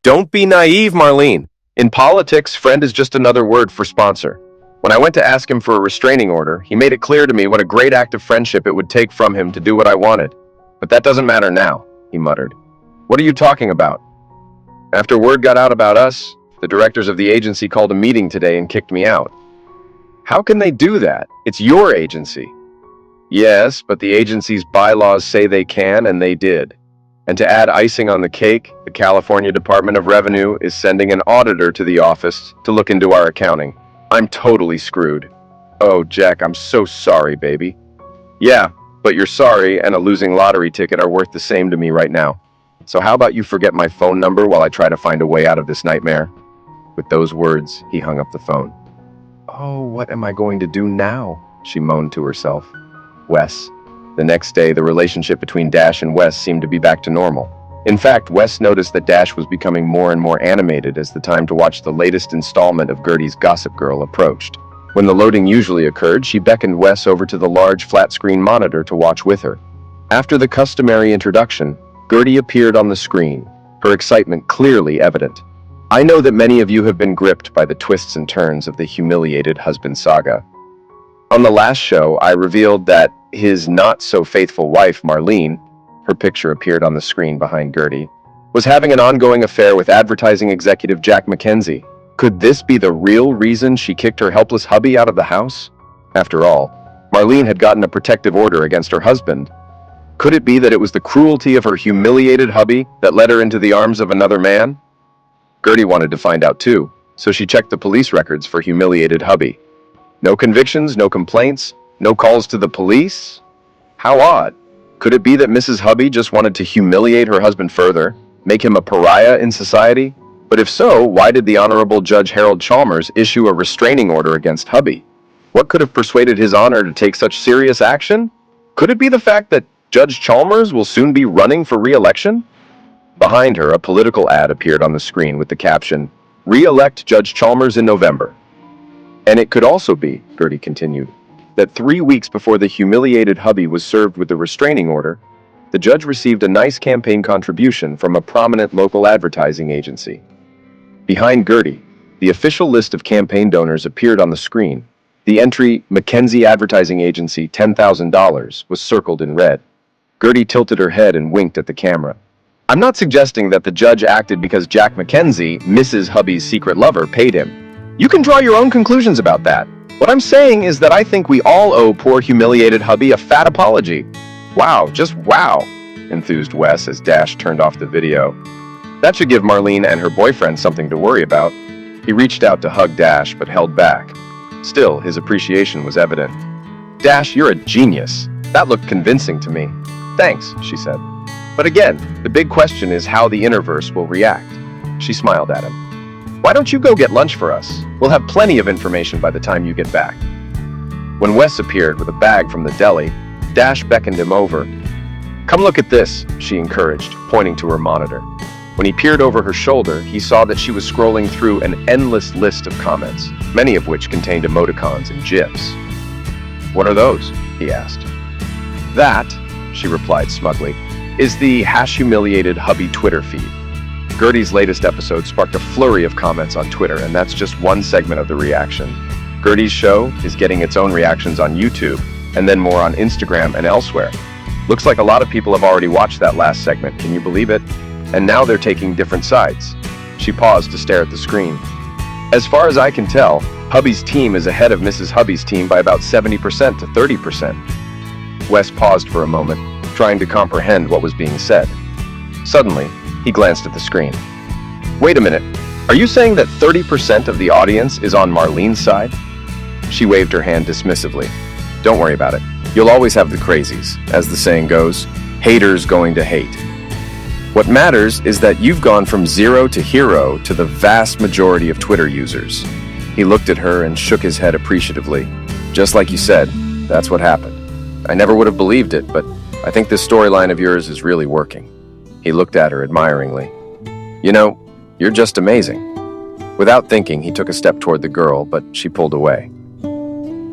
Don't be naive, Marlene. In politics, friend is just another word for sponsor. When I went to ask him for a restraining order, he made it clear to me what a great act of friendship it would take from him to do what I wanted. But that doesn't matter now, he muttered. What are you talking about? After word got out about us, the directors of the agency called a meeting today and kicked me out. How can they do that? It's your agency. Yes, but the agency's bylaws say they can, and they did. And to add icing on the cake, the California Department of Revenue is sending an auditor to the office to look into our accounting. I'm totally screwed. Oh, Jack, I'm so sorry, baby. Yeah, but you're sorry and a losing lottery ticket are worth the same to me right now. So how about you forget my phone number while I try to find a way out of this nightmare? With those words, he hung up the phone. Oh, what am I going to do now? She moaned to herself. Wes. The next day, the relationship between Dash and Wes seemed to be back to normal. In fact, Wes noticed that Dash was becoming more and more animated as the time to watch the latest installment of Gertie's Gossip Girl approached. When the loading usually occurred, she beckoned Wes over to the large flat-screen monitor to watch with her. After the customary introduction, Gertie appeared on the screen, her excitement clearly evident. I know that many of you have been gripped by the twists and turns of the humiliated husband saga. On the last show, I revealed that his not-so-faithful wife, Marlene, her picture appeared on the screen behind Gertie, was having an ongoing affair with advertising executive Jack McKenzie. Could this be the real reason she kicked her helpless hubby out of the house? After all, Marlene had gotten a protective order against her husband. Could it be that it was the cruelty of her humiliated hubby that led her into the arms of another man? Gertie wanted to find out too, so she checked the police records for humiliated hubby. No convictions, no complaints, no calls to the police? How odd. Could it be that Mrs. Hubby just wanted to humiliate her husband further, make him a pariah in society? But if so, why did the Honorable Judge Harold Chalmers issue a restraining order against Hubby? What could have persuaded his honor to take such serious action? Could it be the fact that Judge Chalmers will soon be running for re-election? Behind her, a political ad appeared on the screen with the caption, "Re-elect Judge Chalmers in November." And it could also be, Gertie continued, that 3 weeks before the humiliated hubby was served with the restraining order, the judge received a nice campaign contribution from a prominent local advertising agency. Behind Gertie, the official list of campaign donors appeared on the screen. The entry, McKenzie Advertising Agency, $10,000, was circled in red. Gertie tilted her head and winked at the camera. I'm not suggesting that the judge acted because Jack McKenzie, Mrs. Hubby's secret lover, paid him. You can draw your own conclusions about that. What I'm saying is that I think we all owe poor humiliated hubby a fat apology. Wow, just wow, enthused Wes as Dash turned off the video. That should give Marlene and her boyfriend something to worry about. He reached out to hug Dash but held back. Still, his appreciation was evident. Dash, you're a genius. That looked convincing to me. Thanks, she said. But again, the big question is how the Interverse will react. She smiled at him. Why don't you go get lunch for us? We'll have plenty of information by the time you get back. When Wes appeared with a bag from the deli, Dash beckoned him over. Come look at this, she encouraged, pointing to her monitor. When he peered over her shoulder, he saw that she was scrolling through an endless list of comments, many of which contained emoticons and GIFs. What are those? He asked. That, she replied smugly, is the #humiliated hubby Twitter feed. Gertie's latest episode sparked a flurry of comments on Twitter, and that's just one segment of the reaction. Gertie's show is getting its own reactions on YouTube, and then more on Instagram and elsewhere. Looks like a lot of people have already watched that last segment, can you believe it? And now they're taking different sides. She paused to stare at the screen. As far as I can tell, Hubby's team is ahead of Mrs. Hubby's team by about 70% to 30%. Wes paused for a moment, trying to comprehend what was being said. Suddenly, he glanced at the screen. Wait a minute, are you saying that 30% of the audience is on Marlene's side? She waved her hand dismissively. Don't worry about it. You'll always have the crazies. As the saying goes, haters going to hate. What matters is that you've gone from zero to hero to the vast majority of Twitter users. He looked at her and shook his head appreciatively. Just like you said, that's what happened. I never would have believed it, but I think this storyline of yours is really working. He looked at her admiringly. You know, you're just amazing. Without thinking, he took a step toward the girl, but she pulled away.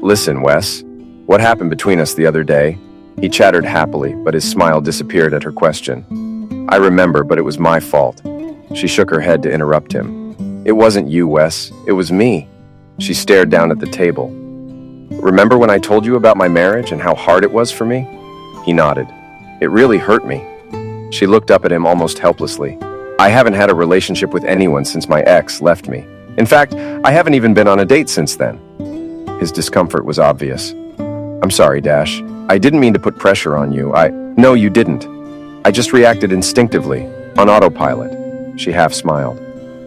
Listen, Wes, what happened between us the other day? He chattered happily, but his smile disappeared at her question. I remember, but it was my fault. She shook her head to interrupt him. It wasn't you, Wes. It was me. She stared down at the table. Remember when I told you about my marriage and how hard it was for me? He nodded. It really hurt me. She looked up at him almost helplessly. I haven't had a relationship with anyone since my ex left me. In fact, I haven't even been on a date since then. His discomfort was obvious. I'm sorry, Dash. I didn't mean to put pressure on you. No, you didn't. I just reacted instinctively, on autopilot. She half smiled.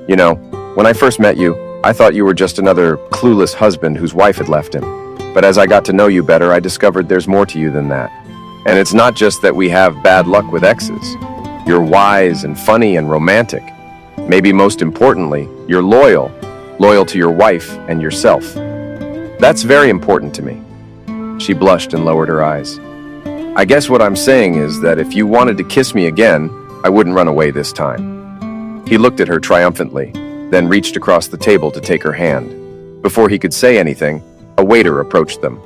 You know, when I first met you, I thought you were just another clueless husband whose wife had left him. But as I got to know you better, I discovered there's more to you than that. And it's not just that we have bad luck with exes. You're wise and funny and romantic. Maybe most importantly, you're loyal to your wife and yourself. That's very important to me. She blushed and lowered her eyes. I guess what I'm saying is that if you wanted to kiss me again, I wouldn't run away this time. He looked at her triumphantly, then reached across the table to take her hand. Before he could say anything, a waiter approached them.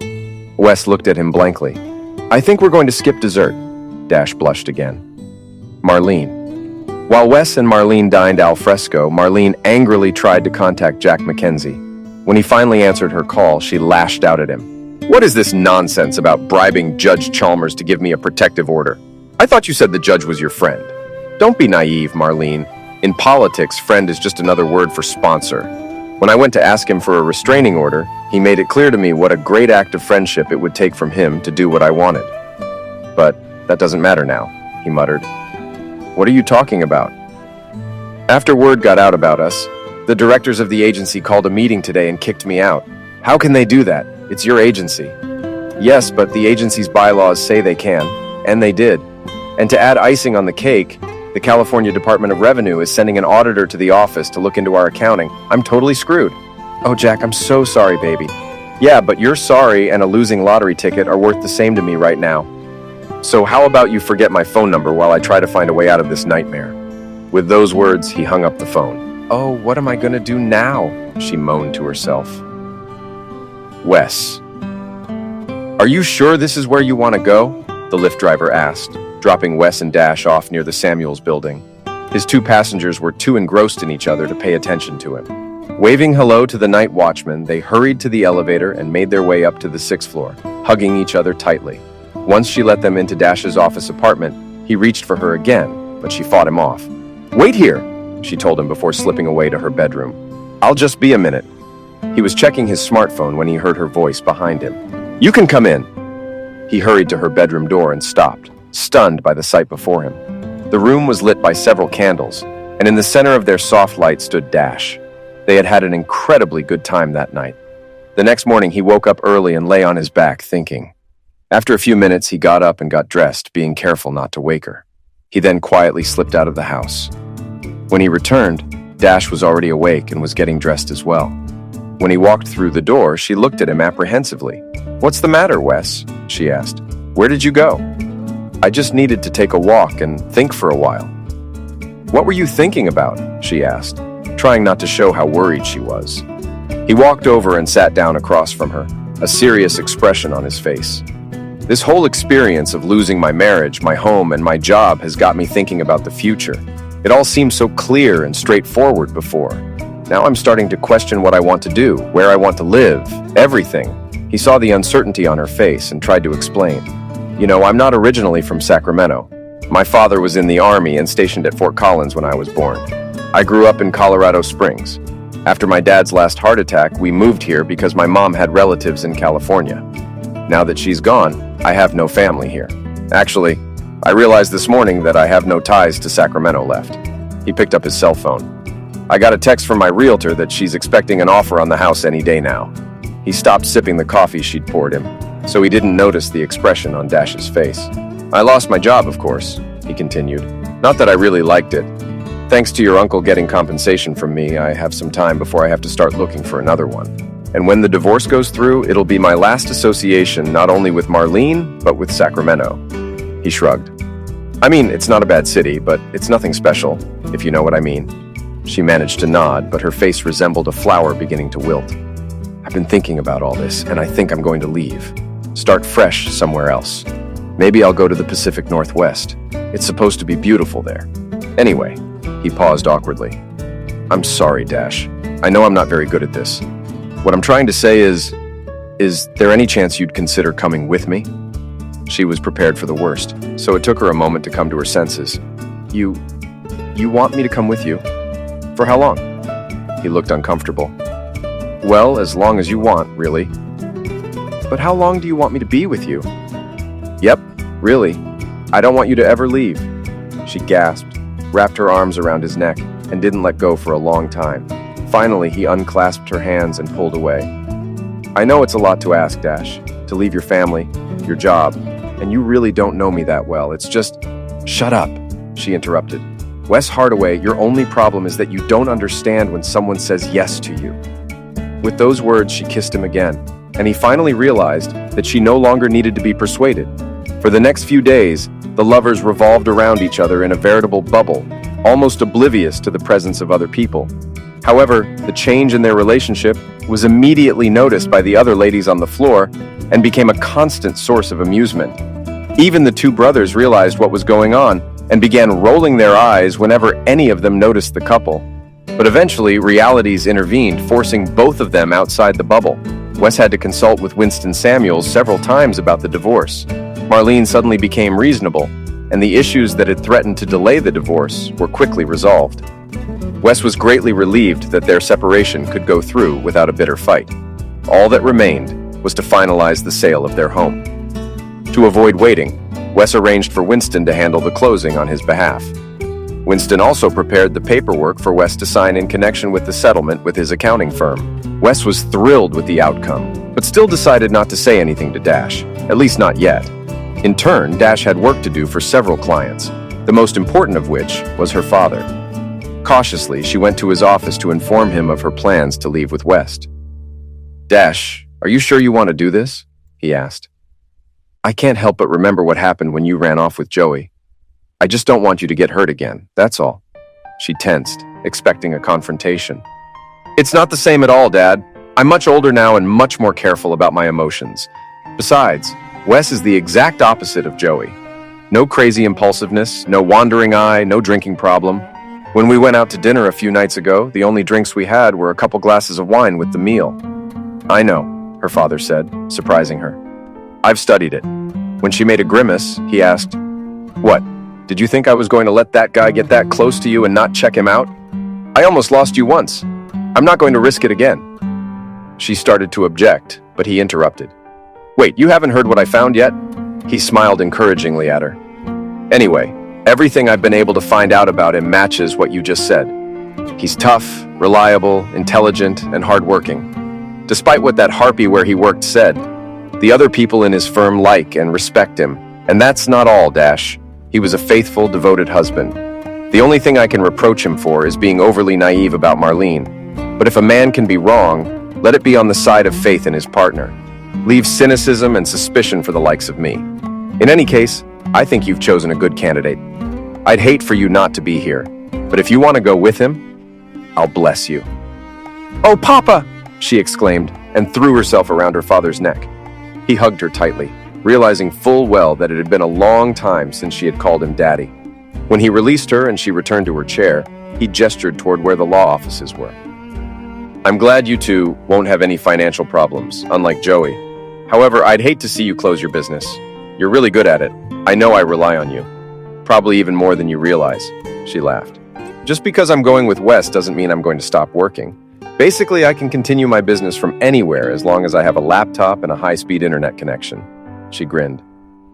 Wes looked at him blankly. I think we're going to skip dessert. Dash blushed again. Marlene. While Wes and Marlene dined al fresco, Marlene angrily tried to contact Jack Mackenzie. When he finally answered her call, she lashed out at him. What is this nonsense about bribing Judge Chalmers to give me a protective order? I thought you said the judge was your friend. Don't be naive, Marlene. In politics, friend is just another word for sponsor. When I went to ask him for a restraining order, he made it clear to me what a great act of friendship it would take from him to do what I wanted. But that doesn't matter now, he muttered. What are you talking about? After word got out about us, the directors of the agency called a meeting today and kicked me out. How can they do that? It's your agency. Yes, but the agency's bylaws say they can, and they did. And to add icing on the cake, the California Department of Revenue is sending an auditor to the office to look into our accounting. I'm totally screwed. Oh, Jack, I'm so sorry, baby. Yeah, but your sorry and a losing lottery ticket are worth the same to me right now. So how about you forget my phone number while I try to find a way out of this nightmare? With those words, he hung up the phone. Oh, what am I gonna do now? She moaned to herself. Wes. Are you sure this is where you want to go? The Lyft driver asked, dropping Wes and Dash off near the Samuels building. His two passengers were too engrossed in each other to pay attention to him. Waving hello to the night watchman, they hurried to the elevator and made their way up to the 6th floor, hugging each other tightly. Once she let them into Dash's office apartment, he reached for her again, but she fought him off. Wait here, she told him before slipping away to her bedroom. I'll just be a minute. He was checking his smartphone when he heard her voice behind him. You can come in. He hurried to her bedroom door and stopped, stunned by the sight before him. The room was lit by several candles, and in the center of their soft light stood Dash. They had had an incredibly good time that night. The next morning, he woke up early and lay on his back, thinking. After a few minutes, he got up and got dressed, being careful not to wake her. He then quietly slipped out of the house. When he returned, Dash was already awake and was getting dressed as well. When he walked through the door, she looked at him apprehensively. What's the matter, Wes? She asked. Where did you go? I just needed to take a walk and think for a while. What were you thinking about? She asked, trying not to show how worried she was. He walked over and sat down across from her, a serious expression on his face. This whole experience of losing my marriage, my home, and my job has got me thinking about the future. It all seemed so clear and straightforward before. Now I'm starting to question what I want to do, where I want to live, everything. He saw the uncertainty on her face and tried to explain. You know, I'm not originally from Sacramento. My father was in the Army and stationed at Fort Collins when I was born. I grew up in Colorado Springs. After my dad's last heart attack, we moved here because my mom had relatives in California. Now that she's gone, I have no family here. Actually, I realized this morning that I have no ties to Sacramento left. He picked up his cell phone. I got a text from my realtor that she's expecting an offer on the house any day now. He stopped sipping the coffee she'd poured him, so he didn't notice the expression on Dash's face. I lost my job, of course, he continued. Not that I really liked it. Thanks to your uncle getting compensation from me, I have some time before I have to start looking for another one. And when the divorce goes through, it'll be my last association not only with Marlene, but with Sacramento. He shrugged. I mean, it's not a bad city, but it's nothing special, if you know what I mean. She managed to nod, but her face resembled a flower beginning to wilt. I've been thinking about all this, and I think I'm going to leave. Start fresh somewhere else. Maybe I'll go to the Pacific Northwest. It's supposed to be beautiful there. Anyway, he paused awkwardly. I'm sorry, Dash. I know I'm not very good at this. What I'm trying to say is there any chance you'd consider coming with me? She was prepared for the worst, so it took her a moment to come to her senses. You want me to come with you? For how long? He looked uncomfortable. Well, as long as you want, really. But how long do you want me to be with you? Yep, really. I don't want you to ever leave. She gasped, wrapped her arms around his neck, and didn't let go for a long time. Finally, he unclasped her hands and pulled away. I know it's a lot to ask, Dash, to leave your family, your job, and you really don't know me that well. It's just... Shut up, she interrupted. Wes Hardaway, your only problem is that you don't understand when someone says yes to you. With those words, she kissed him again, and he finally realized that she no longer needed to be persuaded. For the next few days, the lovers revolved around each other in a veritable bubble, almost oblivious to the presence of other people. However, the change in their relationship was immediately noticed by the other ladies on the floor and became a constant source of amusement. Even the two brothers realized what was going on and began rolling their eyes whenever any of them noticed the couple. But eventually, realities intervened, forcing both of them outside the bubble. Wes had to consult with Winston Samuels several times about the divorce. Marlene suddenly became reasonable, and the issues that had threatened to delay the divorce were quickly resolved. Wes was greatly relieved that their separation could go through without a bitter fight. All that remained was to finalize the sale of their home. To avoid waiting, Wes arranged for Winston to handle the closing on his behalf. Winston also prepared the paperwork for Wes to sign in connection with the settlement with his accounting firm. Wes was thrilled with the outcome, but still decided not to say anything to Dash, at least not yet. In turn, Dash had work to do for several clients, the most important of which was her father. Cautiously, she went to his office to inform him of her plans to leave with West. Dash, are you sure you want to do this? He asked. I can't help but remember what happened when you ran off with Joey. I just don't want you to get hurt again, that's all. She tensed, expecting a confrontation. It's not the same at all, Dad. I'm much older now and much more careful about my emotions. Besides, Wes is the exact opposite of Joey. No crazy impulsiveness, no wandering eye, no drinking problem. When we went out to dinner a few nights ago, the only drinks we had were a couple glasses of wine with the meal. I know, her father said, surprising her. I've studied it. When she made a grimace, he asked, What? Did you think I was going to let that guy get that close to you and not check him out? I almost lost you once. I'm not going to risk it again. She started to object, but he interrupted. Wait, you haven't heard what I found yet? He smiled encouragingly at her. Anyway, everything I've been able to find out about him matches what you just said. He's tough, reliable, intelligent, and hardworking. Despite what that harpy where he worked said, the other people in his firm like and respect him. And that's not all, Dash. He was a faithful, devoted husband. The only thing I can reproach him for is being overly naive about Marlene. But if a man can be wrong, let it be on the side of faith in his partner. Leave cynicism and suspicion for the likes of me. In any case, I think you've chosen a good candidate. I'd hate for you not to be here, but if you want to go with him, I'll bless you. Oh, Papa! She exclaimed and threw herself around her father's neck. He hugged her tightly, realizing full well that it had been a long time since she had called him Daddy. When he released her and she returned to her chair, he gestured toward where the law offices were. I'm glad you two won't have any financial problems, unlike Joey. However, I'd hate to see you close your business. You're really good at it. I know I rely on you. Probably even more than you realize, she laughed. Just because I'm going with Wes doesn't mean I'm going to stop working. Basically, I can continue my business from anywhere as long as I have a laptop and a high-speed internet connection. She grinned.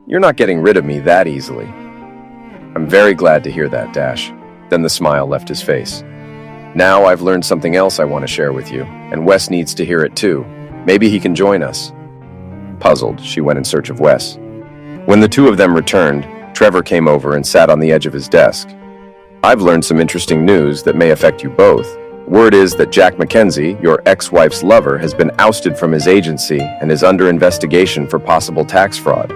You're not getting rid of me that easily. I'm very glad to hear that, Dash. Then the smile left his face. Now I've learned something else I want to share with you, and Wes needs to hear it too. Maybe he can join us. Puzzled, she went in search of Wes. When the two of them returned, Trevor came over and sat on the edge of his desk. I've learned some interesting news that may affect you both. Word is that Jack Mackenzie, your ex-wife's lover, has been ousted from his agency and is under investigation for possible tax fraud.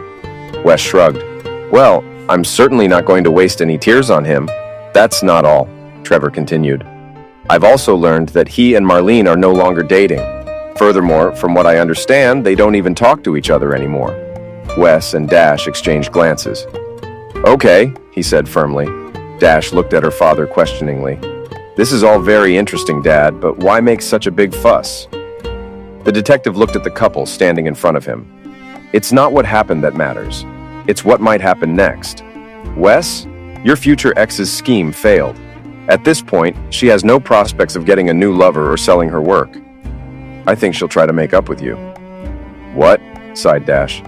Wes shrugged. Well, I'm certainly not going to waste any tears on him. That's not all, Trevor continued. I've also learned that he and Marlene are no longer dating. Furthermore, from what I understand, they don't even talk to each other anymore. Wes and Dash exchanged glances. Okay, he said firmly. Dash looked at her father questioningly. This is all very interesting, Dad, but why make such a big fuss? The detective looked at the couple standing in front of him. It's not what happened that matters. It's what might happen next. Wes, your future ex's scheme failed. At this point, she has no prospects of getting a new lover or selling her work. I think she'll try to make up with you. What? Sighed Dash.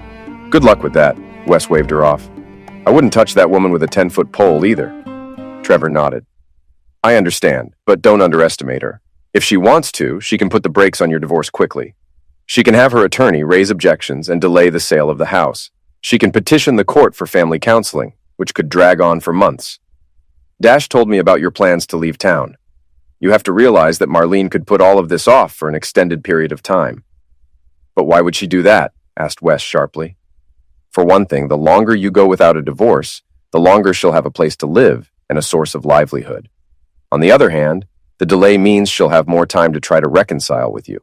Good luck with that. Wes waved her off. I wouldn't touch that woman with a 10-foot pole either. Trevor nodded. I understand, but don't underestimate her. If she wants to, she can put the brakes on your divorce quickly. She can have her attorney raise objections and delay the sale of the house. She can petition the court for family counseling, which could drag on for months. Dash told me about your plans to leave town. You have to realize that Marlene could put all of this off for an extended period of time. But why would she do that? Asked Wes sharply. For one thing, the longer you go without a divorce, the longer she'll have a place to live and a source of livelihood. On the other hand, the delay means she'll have more time to try to reconcile with you.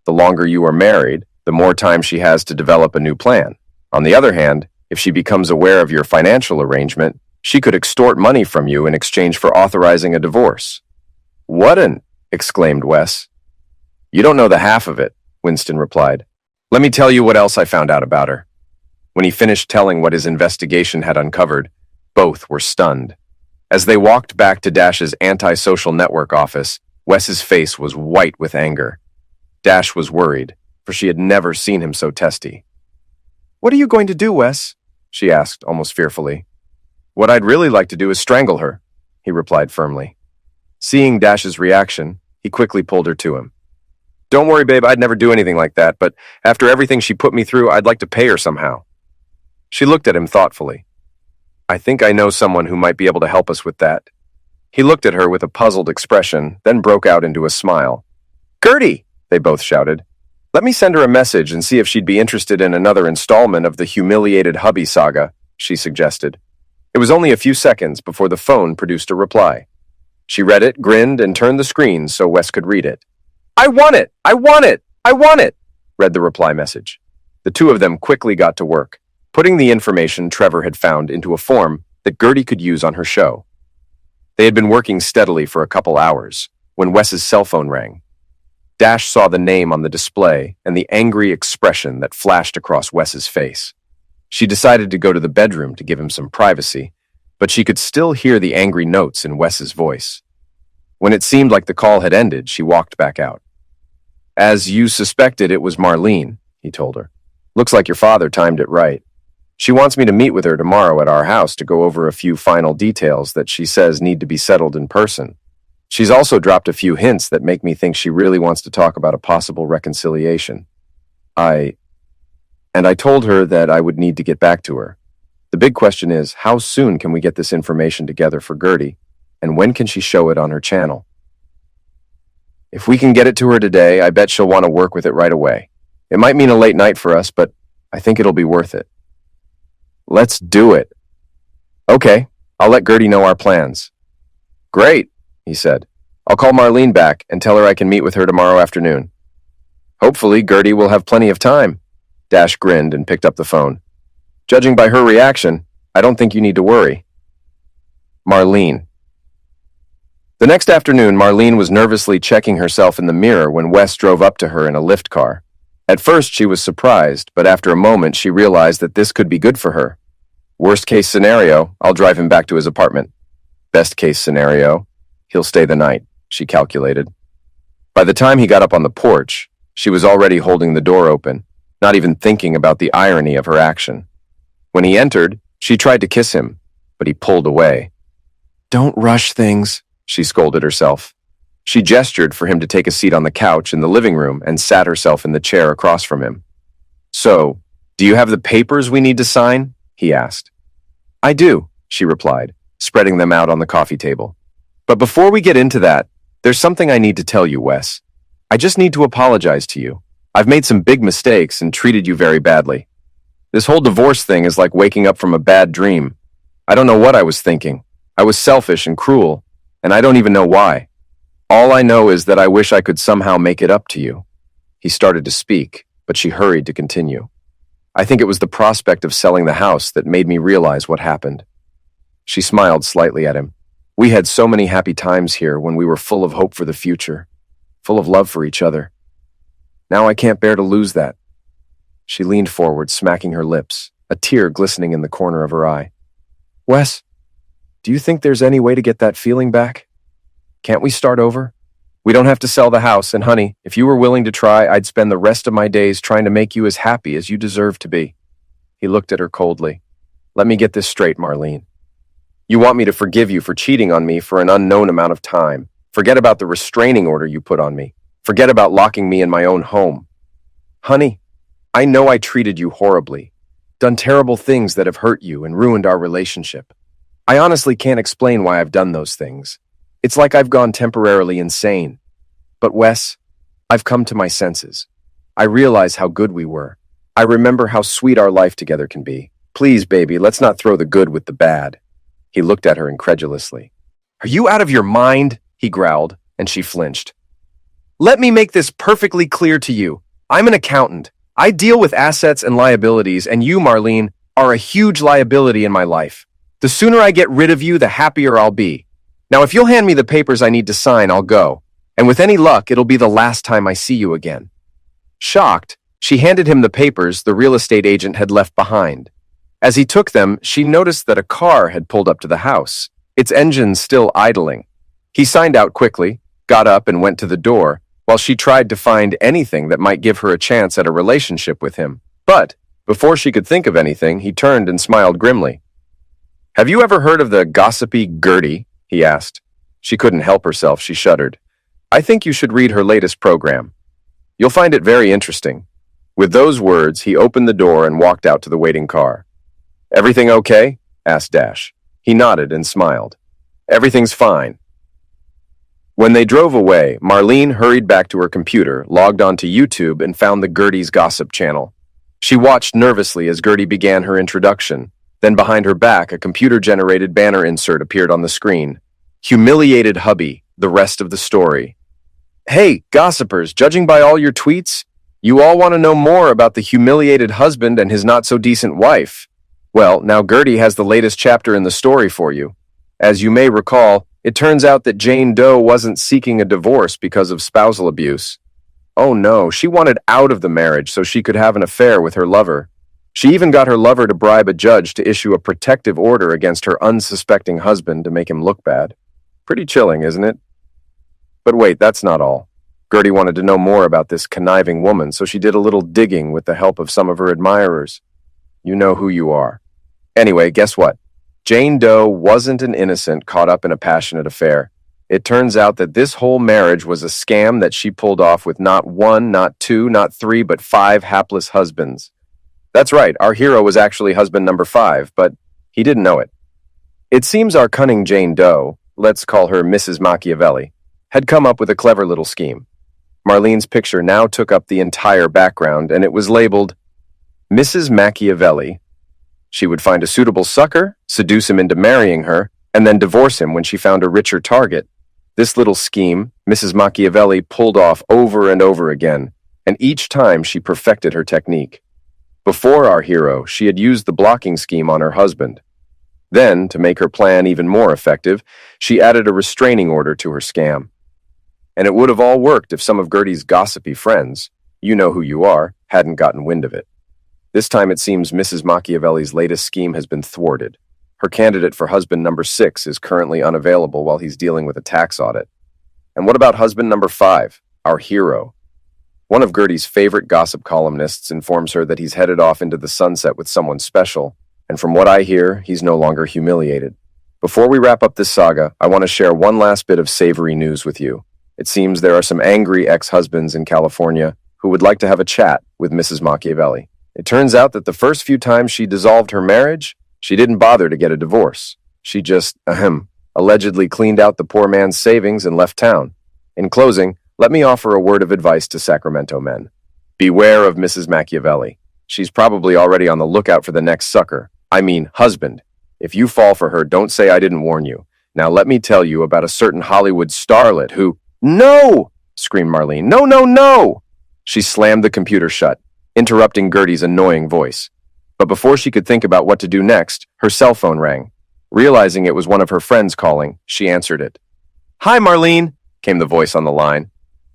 The longer you are married, the more time she has to develop a new plan. On the other hand, if she becomes aware of your financial arrangement, she could extort money from you in exchange for authorizing a divorce. What an... exclaimed Wes. You don't know the half of it, Winston replied. Let me tell you what else I found out about her. When he finished telling what his investigation had uncovered, both were stunned. As they walked back to Dash's anti-social network office, Wes's face was white with anger. Dash was worried, for she had never seen him so testy. What are you going to do, Wes? She asked, almost fearfully. What I'd really like to do is strangle her, he replied firmly. Seeing Dash's reaction, he quickly pulled her to him. Don't worry, babe, I'd never do anything like that, but after everything she put me through, I'd like to pay her somehow. She looked at him thoughtfully. I think I know someone who might be able to help us with that. He looked at her with a puzzled expression, then broke out into a smile. Gertie! They both shouted. Let me send her a message and see if she'd be interested in another installment of the humiliated hubby saga, she suggested. It was only a few seconds before the phone produced a reply. She read it, grinned, and turned the screen so Wes could read it. I want it! I want it! I want it! Read the reply message. The two of them quickly got to work, putting the information Trevor had found into a form that Gertie could use on her show. They had been working steadily for a couple hours when Wes's cell phone rang. Dash saw the name on the display and the angry expression that flashed across Wes's face. She decided to go to the bedroom to give him some privacy, but she could still hear the angry notes in Wes's voice. When it seemed like the call had ended, she walked back out. As you suspected, it was Marlene, he told her. Looks like your father timed it right. She wants me to meet with her tomorrow at our house to go over a few final details that she says need to be settled in person. She's also dropped a few hints that make me think she really wants to talk about a possible reconciliation. I told her that I would need to get back to her. The big question is, how soon can we get this information together for Gertie, and when can she show it on her channel? If we can get it to her today, I bet she'll want to work with it right away. It might mean a late night for us, but I think it'll be worth it. Let's do it. Okay, I'll let Gertie know our plans. Great, he said. I'll call Marlene back and tell her I can meet with her tomorrow afternoon. Hopefully, Gertie will have plenty of time. Dash grinned and picked up the phone. Judging by her reaction, I don't think you need to worry. Marlene. The next afternoon, Marlene was nervously checking herself in the mirror when Wes drove up to her in a lift car. At first, she was surprised, but after a moment, she realized that this could be good for her. Worst case scenario, I'll drive him back to his apartment. Best case scenario, he'll stay the night, she calculated. By the time he got up on the porch, she was already holding the door open, not even thinking about the irony of her action. When he entered, she tried to kiss him, but he pulled away. Don't rush things, she scolded herself. She gestured for him to take a seat on the couch in the living room and sat herself in the chair across from him. So, do you have the papers we need to sign? He asked. I do, she replied, spreading them out on the coffee table. But before we get into that, there's something I need to tell you, Wes. I just need to apologize to you. I've made some big mistakes and treated you very badly. This whole divorce thing is like waking up from a bad dream. I don't know what I was thinking. I was selfish and cruel, and I don't even know why. All I know is that I wish I could somehow make it up to you. He started to speak, but she hurried to continue. I think it was the prospect of selling the house that made me realize what happened. She smiled slightly at him. We had so many happy times here when we were full of hope for the future, full of love for each other. Now I can't bear to lose that. She leaned forward, smacking her lips, a tear glistening in the corner of her eye. Wes, do you think there's any way to get that feeling back? Can't we start over? We don't have to sell the house, and honey, if you were willing to try, I'd spend the rest of my days trying to make you as happy as you deserve to be. He looked at her coldly. Let me get this straight, Marlene. You want me to forgive you for cheating on me for an unknown amount of time. Forget about the restraining order you put on me. Forget about locking me in my own home. Honey, I know I treated you horribly, done terrible things that have hurt you and ruined our relationship. I honestly can't explain why I've done those things. It's like I've gone temporarily insane. But Wes, I've come to my senses. I realize how good we were. I remember how sweet our life together can be. Please, baby, let's not throw the good with the bad. He looked at her incredulously. Are you out of your mind? He growled, and she flinched. Let me make this perfectly clear to you. I'm an accountant. I deal with assets and liabilities, and you, Marlene, are a huge liability in my life. The sooner I get rid of you, the happier I'll be. Now, if you'll hand me the papers I need to sign, I'll go. And with any luck, it'll be the last time I see you again. Shocked, she handed him the papers the real estate agent had left behind. As he took them, she noticed that a car had pulled up to the house, its engine still idling. He signed out quickly, got up and went to the door, while she tried to find anything that might give her a chance at a relationship with him. But, before she could think of anything, he turned and smiled grimly. Have you ever heard of the gossipy Gertie? He asked. She couldn't help herself, she shuddered. I think you should read her latest program. You'll find it very interesting. With those words, he opened the door and walked out to the waiting car. Everything okay? Asked Dash. He nodded and smiled. Everything's fine. When they drove away, Marlene hurried back to her computer, logged onto YouTube, and found the Gertie's Gossip channel. She watched nervously as Gertie began her introduction. Then behind her back, a computer-generated banner insert appeared on the screen. Humiliated hubby, the rest of the story. Hey, gossipers, judging by all your tweets, you all want to know more about the humiliated husband and his not-so-decent wife. Well, now Gertie has the latest chapter in the story for you. As you may recall, it turns out that Jane Doe wasn't seeking a divorce because of spousal abuse. Oh no, she wanted out of the marriage so she could have an affair with her lover. She even got her lover to bribe a judge to issue a protective order against her unsuspecting husband to make him look bad. Pretty chilling, isn't it? But wait, that's not all. Gertie wanted to know more about this conniving woman, so she did a little digging with the help of some of her admirers. You know who you are. Anyway, guess what? Jane Doe wasn't an innocent caught up in a passionate affair. It turns out that this whole marriage was a scam that she pulled off with not one, not two, not three, but 5 hapless husbands. That's right, our hero was actually husband number 5, but he didn't know it. It seems our cunning Jane Doe, let's call her Mrs. Machiavelli, had come up with a clever little scheme. Marlene's picture now took up the entire background, and it was labeled Mrs. Machiavelli. She would find a suitable sucker, seduce him into marrying her, and then divorce him when she found a richer target. This little scheme, Mrs. Machiavelli pulled off over and over again, and each time she perfected her technique. Before our hero, she had used the blocking scheme on her husband. Then, to make her plan even more effective, she added a restraining order to her scam. And it would have all worked if some of Gertie's gossipy friends, you know who you are, hadn't gotten wind of it. This time it seems Mrs. Machiavelli's latest scheme has been thwarted. Her candidate for husband number 6 is currently unavailable while he's dealing with a tax audit. And what about husband number 5, our hero? One of Gertie's favorite gossip columnists informs her that he's headed off into the sunset with someone special, and from what I hear, he's no longer humiliated. Before we wrap up this saga, I want to share one last bit of savory news with you. It seems there are some angry ex-husbands in California who would like to have a chat with Mrs. Machiavelli. It turns out that the first few times she dissolved her marriage, she didn't bother to get a divorce. She just, allegedly cleaned out the poor man's savings and left town. In closing, let me offer a word of advice to Sacramento men. Beware of Mrs. Machiavelli. She's probably already on the lookout for the next sucker. I mean, husband. If you fall for her, don't say I didn't warn you. Now let me tell you about a certain Hollywood starlet who— No! Screamed Marlene. No, no, no! She slammed the computer shut. interrupting Gertie's annoying voice. But before she could think about what to do next, her cell phone rang. Realizing it was one of her friends calling, she answered it. "Hi, Marlene," came the voice on the line.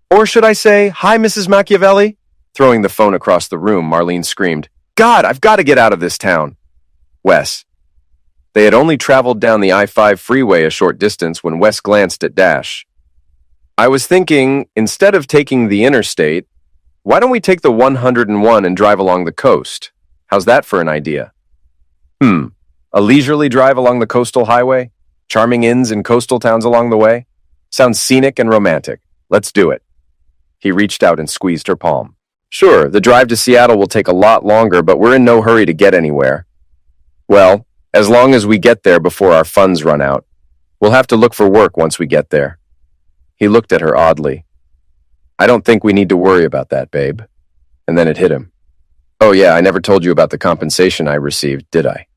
"Or should I say, hi, Mrs. Machiavelli?" Throwing the phone across the room, Marlene screamed, "God, I've got to get out of this town." Wes. They had only traveled down the I-5 freeway a short distance when Wes glanced at Dash. "I was thinking, instead of taking the interstate, why don't we take the 101 and drive along the coast? How's that for an idea?" A leisurely drive along the coastal highway? Charming inns and coastal towns along the way? Sounds scenic and romantic. Let's do it. He reached out and squeezed her palm. "Sure, the drive to Seattle will take a lot longer, but we're in no hurry to get anywhere." "Well, as long as we get there before our funds run out. We'll have to look for work once we get there." He looked at her oddly. "I don't think we need to worry about that, babe." And then it hit him. "Oh yeah, I never told you about the compensation I received, did I?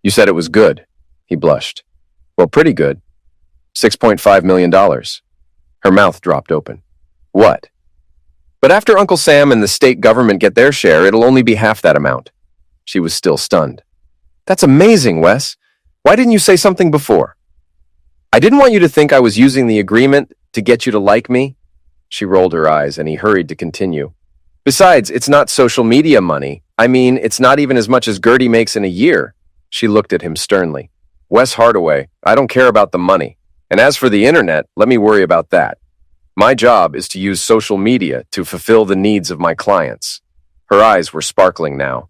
You said it was good." He blushed. "Well, pretty good. $6.5 million. Her mouth dropped open. "What?" "But after Uncle Sam and the state government get their share, it'll only be half that amount." She was still stunned. "That's amazing, Wes. Why didn't you say something before?" "I didn't want you to think I was using the agreement to get you to like me." She rolled her eyes, and he hurried to continue. "Besides, it's not social media money. I mean, it's not even as much as Gertie makes in a year." She looked at him sternly. "Wes Hardaway, I don't care about the money. And as for the internet, let me worry about that. My job is to use social media to fulfill the needs of my clients." Her eyes were sparkling now.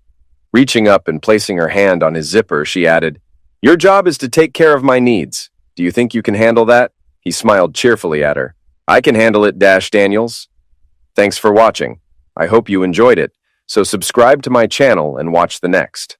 Reaching up and placing her hand on his zipper, she added, "Your job is to take care of my needs. Do you think you can handle that?" He smiled cheerfully at her. "I can handle it, Dash Daniels." Thanks for watching. I hope you enjoyed it, so subscribe to my channel and watch the next.